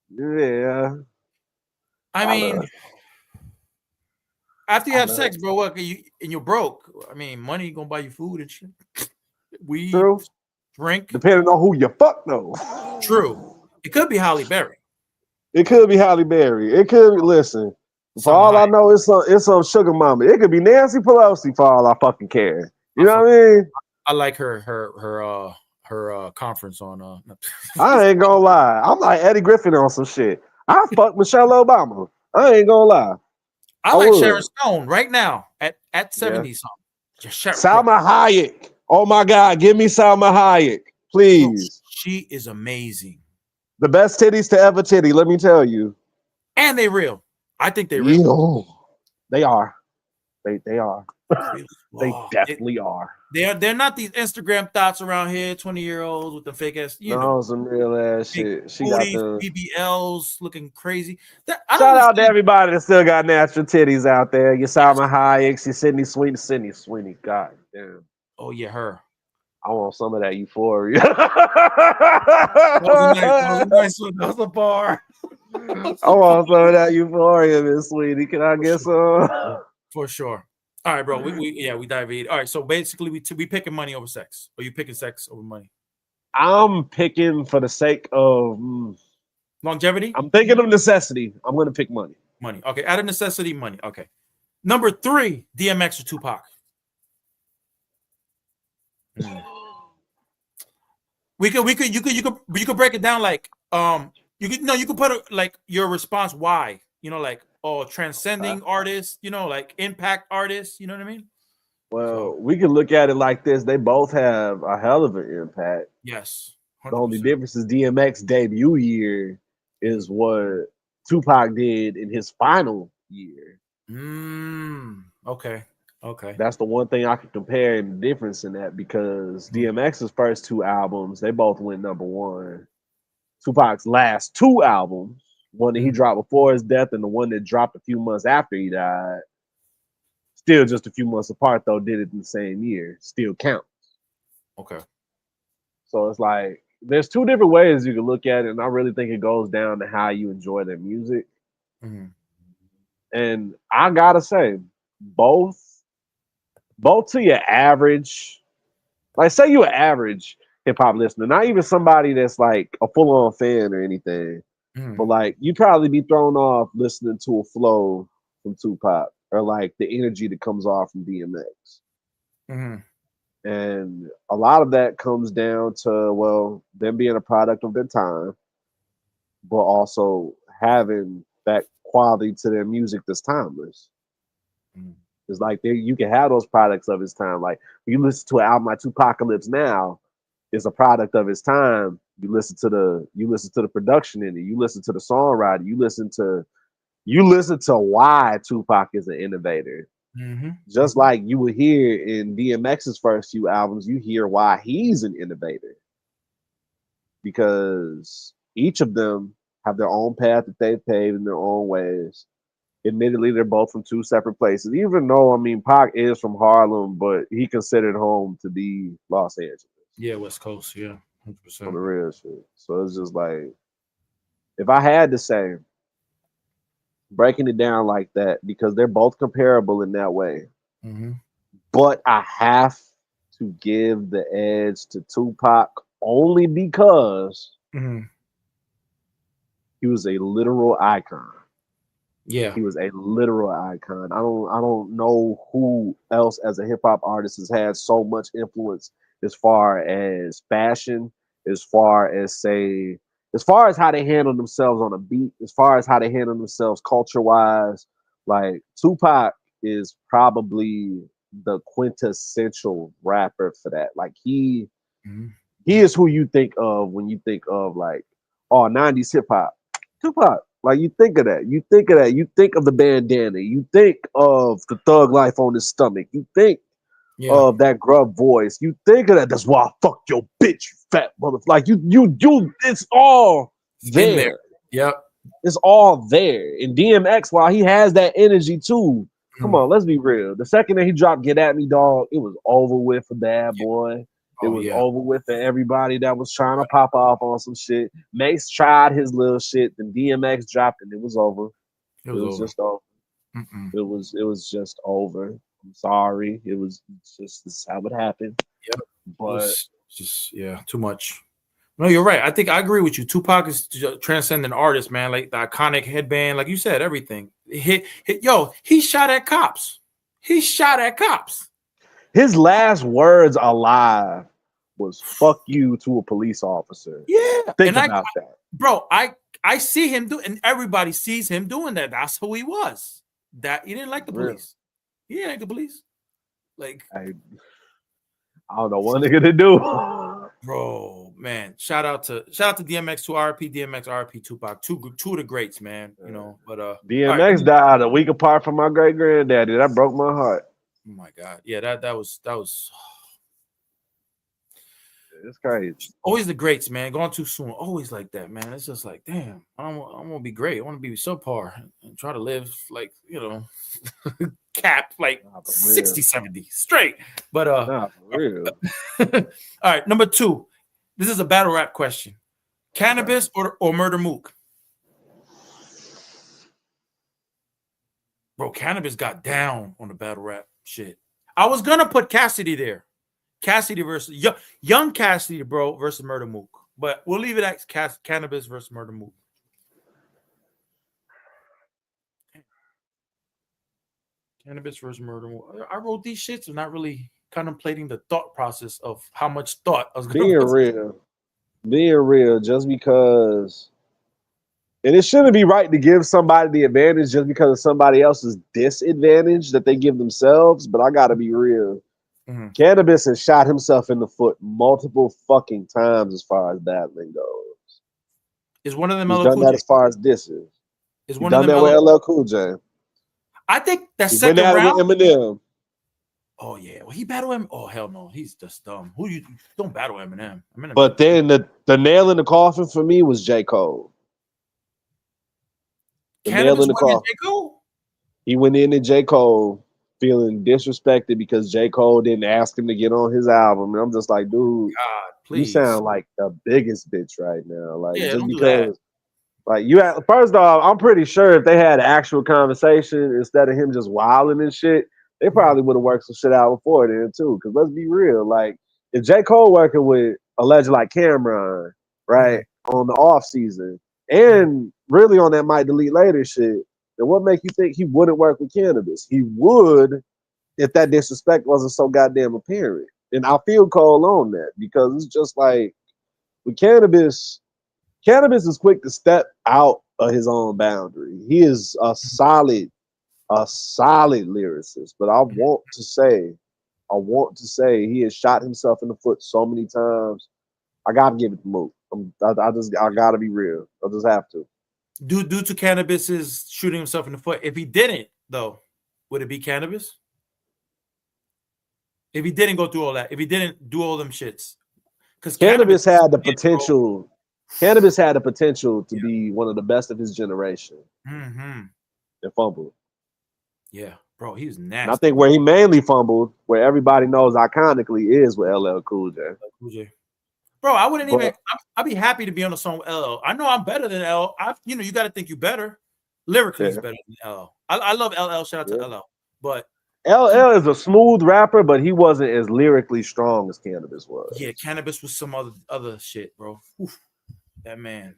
yeah. I mean, after you have sex, bro, what and you're broke. I mean, money gonna buy you food and shit. Weed, true. drink. Depending on who you fuck though. True. It could be Halle Berry. It could be Halle Berry. It could be, listen. For all I know, it's some sugar mama. It could be Nancy Pelosi for all I fucking care. You know what I mean? I like her conference on I ain't gonna lie. I'm like Eddie Griffin on some shit. I fuck Michelle Obama. I ain't gonna lie. I like Sharon Stone right now at 70 something. Just Salma Hayek. Oh my God, give me Salma Hayek, please. She is amazing. The best titties to ever titty, let me tell you. And they real. I think they real. They are. They are. They definitely are. They're not these Instagram thoughts around here, 20-year-olds with the fake ass, some real ass shit. She got the BBLs looking crazy. Shout out to everybody that still got natural titties out there. Your Salma Hayek, your Sydney Sweeney. God damn. Oh yeah, her. I want some of that euphoria. That was a nice one. That was a bar. I want some of that euphoria, Miss Sweetie. Can I get some? For sure. All right, bro. We dive in. All right, so basically we picking money over sex. Or you picking sex over money? I'm picking for the sake of longevity. I'm thinking of necessity. I'm gonna pick money. Money. Okay, out of necessity, money. Okay. Number 3, DMX or Tupac. You could break it down like you could put like your response why, like transcending artists, like impact artists, you know what I mean? Well, we can look at it like this. They both have a hell of an impact. Yes. 100%. The only difference is DMX debut year is what Tupac did in his final year. Okay. That's the one thing I can compare and the difference in that because DMX's first 2 albums, they both went number 1. Tupac's last 2 albums, one that he dropped before his death and the one that dropped a few months after he died, still just a few months apart though, did it in the same year. Still counts. Okay. So it's like there's 2 different ways you can look at it, and I really think it goes down to how you enjoy their music. And I gotta say, both to your average, like say you an average hip hop listener, not even somebody that's like a full on fan or anything, but like you probably be thrown off listening to a flow from Tupac or like the energy that comes off from DMX. And a lot of that comes down to them being a product of their time, but also having that quality to their music that's timeless. It's like you can have those products of his time. Like when you listen to an album like Tupacalypse now, it's a product of his time. You listen to the production in it. You listen to the songwriting. You listen to why Tupac is an innovator. Just like you would hear in DMX's first few albums, you hear why he's an innovator. Because each of them have their own path that they've paved in their own ways. Admittedly, they're both from 2 separate places. Even though, Pac is from Harlem, but he considered home to be Los Angeles. Yeah, West Coast, yeah, 100%. On the real shit. So it's just like, if I had to say, breaking it down like that, because they're both comparable in that way. But I have to give the edge to Tupac only because he was a literal icon. Yeah, he was a literal icon. I don't know who else as a hip hop artist has had so much influence as far as fashion, as far as how they handle themselves on a beat, as far as how they handle themselves culture wise. Like Tupac is probably the quintessential rapper for that. Like he is who you think of when you think of like, oh, 90s hip hop. Tupac. Like you think of that. You think of that. You think of the bandana. You think of the thug life on his stomach. You think of that gruff voice. You think of that. That's why I fuck your bitch, you fat motherfucker. Like you. It's all there. In there. Yep. It's all there. And DMX, while he has that energy too, come on, let's be real. The second that he dropped "Get at Me, Dog," it was over with for Bad Boy. It was over with for everybody that was trying to pop off on some shit. Mace tried his little shit, then DMX dropped, and it was over. It was just over. It was just over. I'm sorry. It was just this is how it happened. Yep. But just too much. No, you're right. I think I agree with you. Tupac is a transcendent artist, man. Like the iconic headband, like you said, everything. He shot at cops. He shot at cops. His last words alive was "fuck you" to a police officer. Yeah, think about that, bro. I see him do, and everybody sees him doing that. That's who he was. That he didn't like the police. He didn't like the police. Like I don't know what they're gonna do. Bro, man, shout out to DMX, to RP, DMX, RP, Tupac, two of the greats, man. You know, but DMX died a week apart from my great granddaddy. That broke my heart. Oh my God, yeah, that was it's crazy. Always the greats, man. Gone too soon. Always like that, man. It's just like, damn, I want to be great. I want to be subpar and try to live like, you know, cap like 60, 70 straight. But for real. All right, number 2. This is a battle rap question. Cannabis or Murder Mook? Bro, Cannabis got down on the battle rap shit. I was gonna put Cassidy there. Cassidy versus young Cassidy, bro, versus Murder Mook. But we'll leave it at Cannabis versus Murder Mook. Cannabis versus Murder Mook. I wrote these shits and not really contemplating the thought process of how much thought I was going to being real, just because. And it shouldn't be right to give somebody the advantage just because of somebody else's disadvantage that they give themselves. But I got to be real. Cannabis has shot himself in the foot multiple fucking times as far as battling goes. Is one of them He's done that as far as disses. Is one of them with LL Cool J. I think that second round. With Eminem. Oh yeah, well he battled him. Oh hell no, he's just dumb. Who you don't battle Eminem? But then the nail in the coffin for me was J. Cole. The nail in the coffin. J. Cole? He went in to J. Cole feeling disrespected because J. Cole didn't ask him to get on his album. And I'm just like, dude, God, please. You sound like the biggest bitch right now. Like just because like first off, I'm pretty sure if they had an actual conversation instead of him just wilding and shit, they probably would have worked some shit out before then too. Because let's be real, like if J. Cole working with a legend like Cameron, right, on the off season, and really on that Might Delete Later shit, then what make you think he wouldn't work with Cannabis? He would if that disrespect wasn't so goddamn apparent. And I feel Cole on that because it's just like with Cannabis is quick to step out of his own boundary. He is a solid lyricist. But I want to say he has shot himself in the foot so many times. I gotta give it to Mook. I gotta be real. I just have to. Due to Cannabis is shooting himself in the foot. If he didn't, though, would it be Cannabis? If he didn't go through all that, if he didn't do all them shits, because Cannabis had the potential. Cannabis had the potential to be one of the best of his generation. And fumbled. Yeah, bro, he was nasty. And I think where he mainly fumbled, where everybody knows iconically, is with LL Cool J. Bro, I wouldn't even. I'd be happy to be on a song with LL. I know I'm better than LL. You got to think you better. Lyrically, he's better than LL. I love LL. Shout out to LL. But LL is a smooth rapper, but he wasn't as lyrically strong as Cannabis was. Yeah, Cannabis was some other shit, bro. Oof, that man.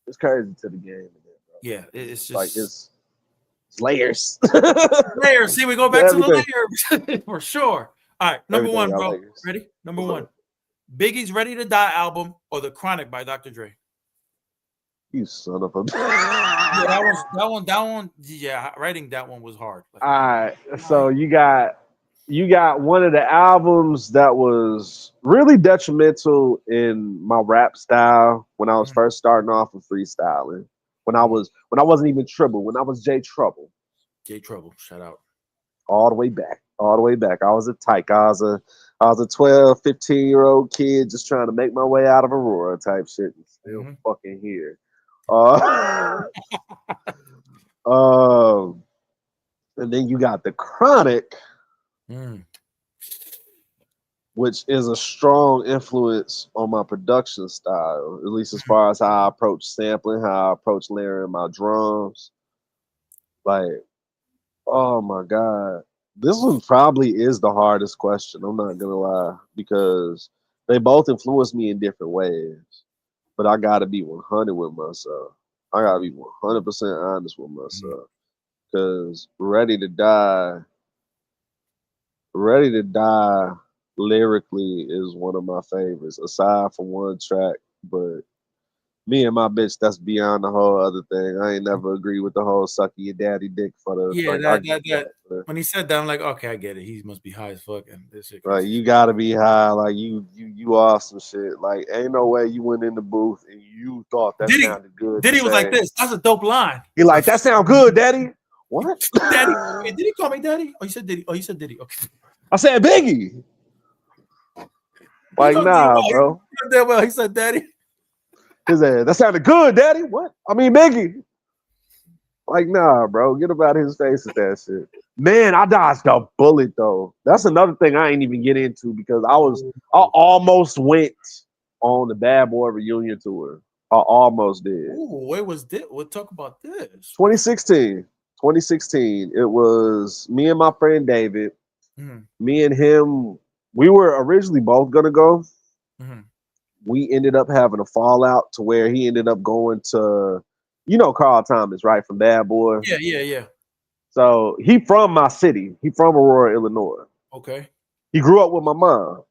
It's crazy to the game, bro. Yeah, it's just like it's layers. Layers. See, we go back to the layers for sure. All right, number one, bro. Ready? Number one. Biggie's Ready to Die album or The Chronic by Dr. Dre? You son of a. Yeah, that one. Yeah, writing that one was hard. Like, All right, so you got one of the albums that was really detrimental in my rap style when I was first starting off with freestyling. When I wasn't even Tribble, when I was J Trouble. J Trouble, shout out. All the way back. I was a tyke. I was a 12, 15-year-old kid just trying to make my way out of Aurora type shit and still fucking here. And then you got The Chronic, which is a strong influence on my production style, at least as far as how I approach sampling, how I approach layering my drums. Like, oh my God. This one probably is the hardest question. I'm not gonna lie, because they both influence me in different ways. But I gotta be 100 with myself. I gotta be 100% honest with myself. Because Ready to Die lyrically is one of my favorites, aside from one track. But me and my bitch, that's beyond the whole other thing. I ain't never agree with the whole sucking your daddy dick for the when he said that, I'm like, okay, I get it. He must be high as fuck, and this shit. Like, you gotta be high. Like, you off some shit. Like, ain't no way you went in the booth and you thought that sounded good. Diddy was like this. That's a dope line. He like, that sound good, daddy. What? Daddy? Did he call me daddy? Oh, you said Diddy. Okay. I said Biggie. Like, nah, bro. He said daddy. His ass, that sounded good, daddy. What? I mean, Biggie. Like, nah, bro. Get about his face with that shit. Man, I dodged a bullet, though. That's another thing I ain't even get into, because I almost went on the Bad Boy reunion tour. I almost did. Ooh, where was this? We'll talk about this. 2016. It was me and my friend David. Me and him, we were originally both going to go. We ended up having a fallout to where he ended up going to, Carl Thomas, right, from Bad Boy. Yeah. So he from my city. He from Aurora, Illinois. Okay. He grew up with my mom.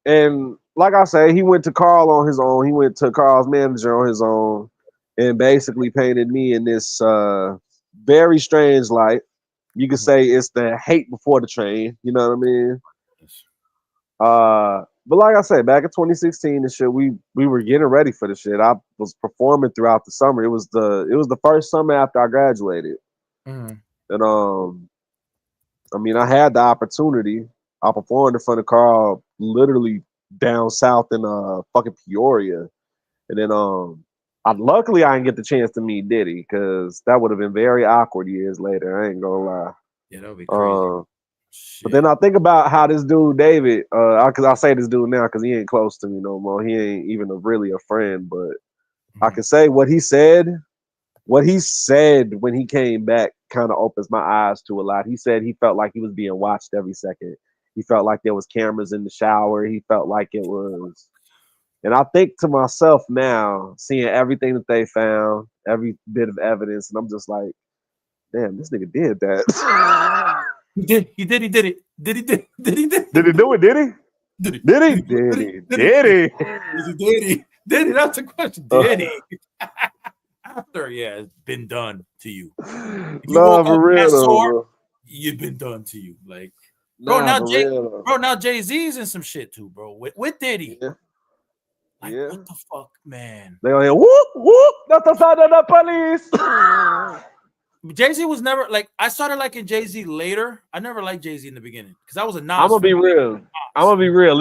And like I say, he went to Carl on his own. He went to Carl's manager on his own and basically painted me in this very strange light. You could say it's the hate before the train. You know what I mean? But like I said, back in 2016 and shit, we were getting ready for the shit. I was performing throughout the summer. It was the first summer after I graduated. And I mean, I had the opportunity. I performed in front of Carl literally down south in fucking Peoria. And then luckily I didn't get the chance to meet Diddy, because that would have been very awkward years later. I ain't gonna lie. Yeah, that would be crazy. But then I think about how this dude David, because I say this dude now because he ain't close to me no more. He ain't even really a friend, but I can say what he said when he came back kind of opens my eyes to a lot. He said he felt like he was being watched every second. He felt like there was cameras in the shower. He felt like it was. And I think to myself now, seeing everything that they found, every bit of evidence, and I'm just like, damn, this nigga did that. He did it. Did he do it? Did he? Did he do it? Did he? That's the question. Did he? After, it's been done to you. No, for real, bro. You've been done to you. Like, now Jay-Z's in some shit too, bro. With Diddy. Yeah. Like, what the fuck, man? They gonna hear whoop whoop. That's the side of the police. Jay-Z was never like, I started liking Jay-Z later. I never liked Jay-Z in the beginning because I was a Nas. I'm gonna be real.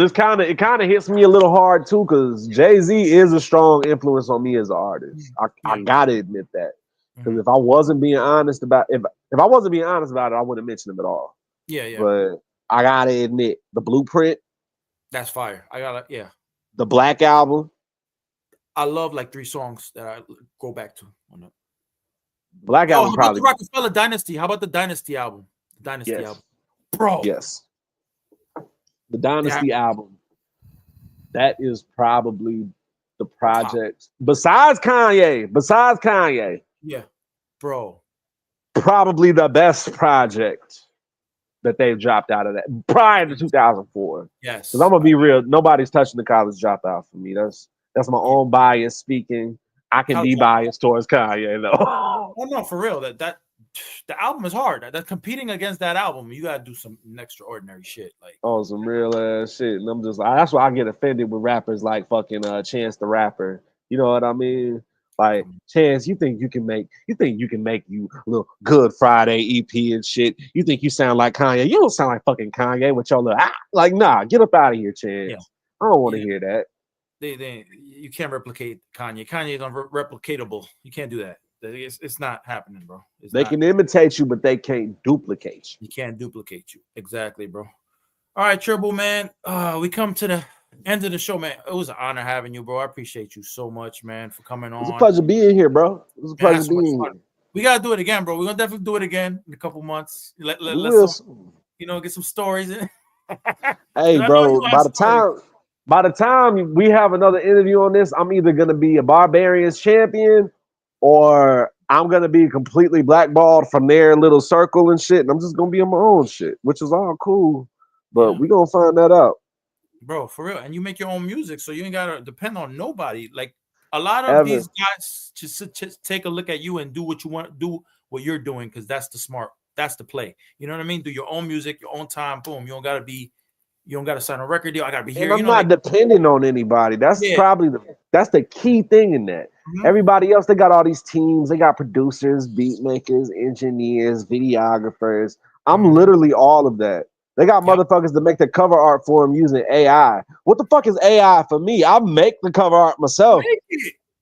It kind of hits me a little hard too, because Jay-Z is a strong influence on me as an artist. I gotta admit that, because if I wasn't being honest about it, I wouldn't mention him at all. Yeah. But I gotta admit, the Blueprint. That's fire. The Black Album. I love like 3 songs that I go back to on that. Black Album, how about the Rockefeller Dynasty? How about the Dynasty album? Album, bro. Yes, the Dynasty album. That is probably the project besides Kanye. Yeah, bro. Probably the best project that they've dropped out of that prior to 2004. Yes. Because I'm gonna be real, nobody's touching the college dropout for me. That's my own bias speaking. I can be biased towards Kanye though. Oh no, for real. That the album is hard. That competing against that album, you gotta do some extraordinary shit. Like some real ass shit. And I'm just like, that's why I get offended with rappers like fucking Chance the Rapper. You know what I mean? Like Chance, you think you can make you little Good Friday EP and shit. You think you sound like Kanye. You don't sound like fucking Kanye with your little like nah, get up out of here, Chance. Yeah. I don't want to hear that. You can't replicate Kanye. Kanye is unreplicatable. You can't do that. It's not happening, bro. They can imitate you, but they can't duplicate you. You can't duplicate you. Exactly, bro. All right, Tribble, man. We come to the end of the show, man. It was an honor having you, bro. I appreciate you so much, man, for coming on. It's a pleasure being here, bro. It was a pleasure being here. We gotta do it again, bro. We're gonna definitely do it again in a couple months. Let's get some stories in. Hey, bro, by the time we have another interview on this, I'm either gonna be a Barbarians champion or I'm gonna be completely blackballed from their little circle and shit, and I'm just gonna be on my own shit, which is all cool. But we gonna find that out, bro, for real. And you make your own music, so you ain't gotta depend on nobody. Like a lot of these guys just take a look at you and do what you want, do what you're doing, because that's the play. You know what I mean? Do your own music, your own time. Boom. You don't gotta sign a record deal. I gotta be here. And I'm not depending on anybody. That's probably that's the key thing in that. Mm-hmm. Everybody else, they got all these teams. They got producers, beat makers, engineers, videographers. I'm literally all of that. They got motherfuckers to make the cover art for them using AI. What the fuck is AI for me? I make the cover art myself.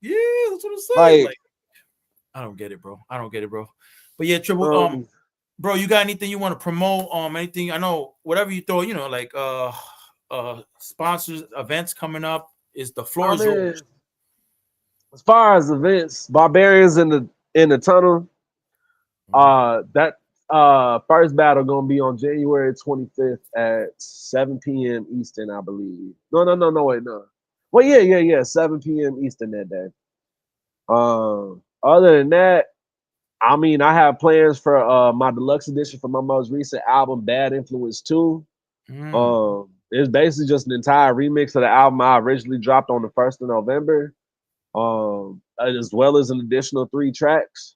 Yeah, that's what I'm saying. Like, I don't get it, bro. But yeah, Tribble, bro, you got anything you want to promote? Anything? I know whatever you throw, like sponsors, events coming up. Is the floor is yours. As far as events, Barbarians in the tunnel. That first battle gonna be on January 25th at 7 p.m. Eastern, I believe. No, wait, no. Well, yeah, 7 p.m. Eastern that day. Other than that, I mean, I have plans for my deluxe edition for my most recent album, Bad Influence 2. It's basically just an entire remix of the album I originally dropped on the 1st of November, as well as an additional 3 tracks.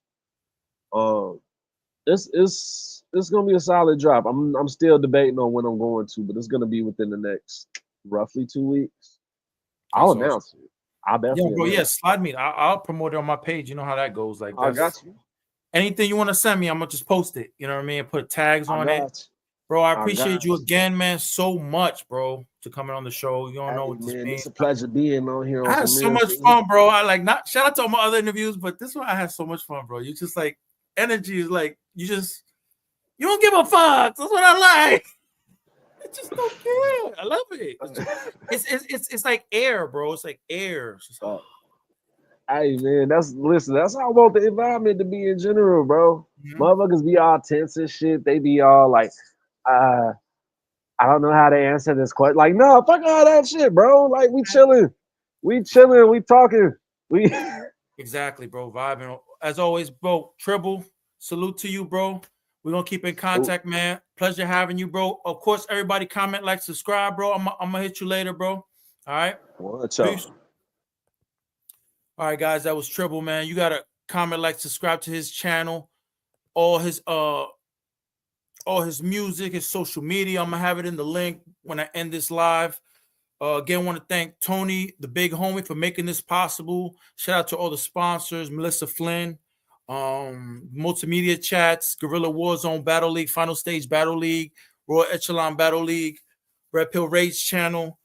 It's gonna be a solid drop. I'm still debating on when I'm going to, but it's gonna be within the next roughly 2 weeks. I'll announce it. I'll definitely. Yeah, bro. Yeah, slide me. I'll promote it on my page. You know how that goes. Like, I got you. Anything you want to send me, I'm gonna just post it. You know what I mean? Put tags on it. Bro, I appreciate you again, man, so much, bro, to coming on the show. You don't know what this means. It's a pleasure being on here. I had so much fun, bro. I not shout out to all my other interviews, but this one I had so much fun, bro. You just like energy is like you don't give a fuck. That's what I like. I just don't care. I love it. It's like air, bro. It's like air. It's just, hey man, that's how I want the environment to be in general, bro. Motherfuckers be all tense and shit. They be all like, I don't know how to answer this question. Like, no, fuck all that shit, bro. Like, we chilling, we talking, we exactly, bro. Vibing as always, bro. Tribble, salute to you, bro. We're gonna keep in contact, man. Pleasure having you, bro. Of course, everybody comment, like, subscribe, bro. I'm gonna hit you later, bro. All right. Peace. All right, guys, that was Tribble, man. You gotta comment, like, subscribe to his channel, all his music, his social media. I'm gonna have it in the link when I end this live. Again, want to thank Tony, the big homie, for making this possible. Shout out to all the sponsors, Melissa Flynn, Multimedia Chats, Guerrilla Warzone Battle League, Final Stage Battle League, Royal Echelon Battle League, Red Pill Rage Channel.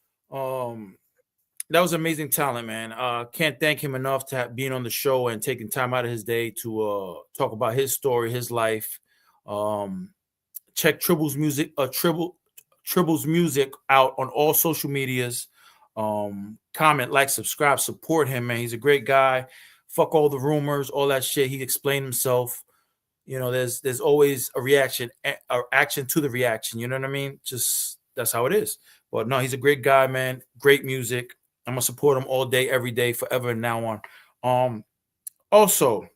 That was amazing talent, man. Can't thank him enough to being on the show and taking time out of his day to talk about his story, his life. Check Tribble's music, Tribble's music out on all social medias. Comment, like, subscribe, support him, man. He's a great guy. Fuck all the rumors, all that shit. He explained himself. You know, there's always a reaction or action to the reaction. You know what I mean? Just that's how it is. But no, he's a great guy, man. Great music. I'm gonna support him all day, every day, forever, and now on. Also,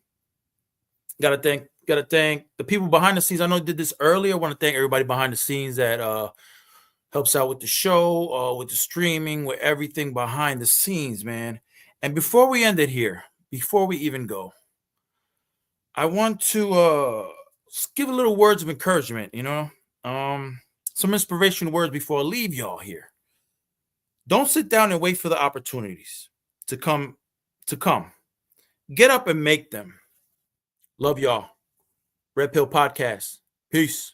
gotta thank Gotta thank the people behind the scenes. I know I did this earlier. I want to thank everybody behind the scenes that helps out with the show, with the streaming, with everything behind the scenes, man. And before we end it here, before we even go, I want to give a little words of encouragement, some inspirational words before I leave y'all here. Don't sit down and wait for the opportunities to come. Get up and make them. Love y'all. Red Pill Podcast. Peace.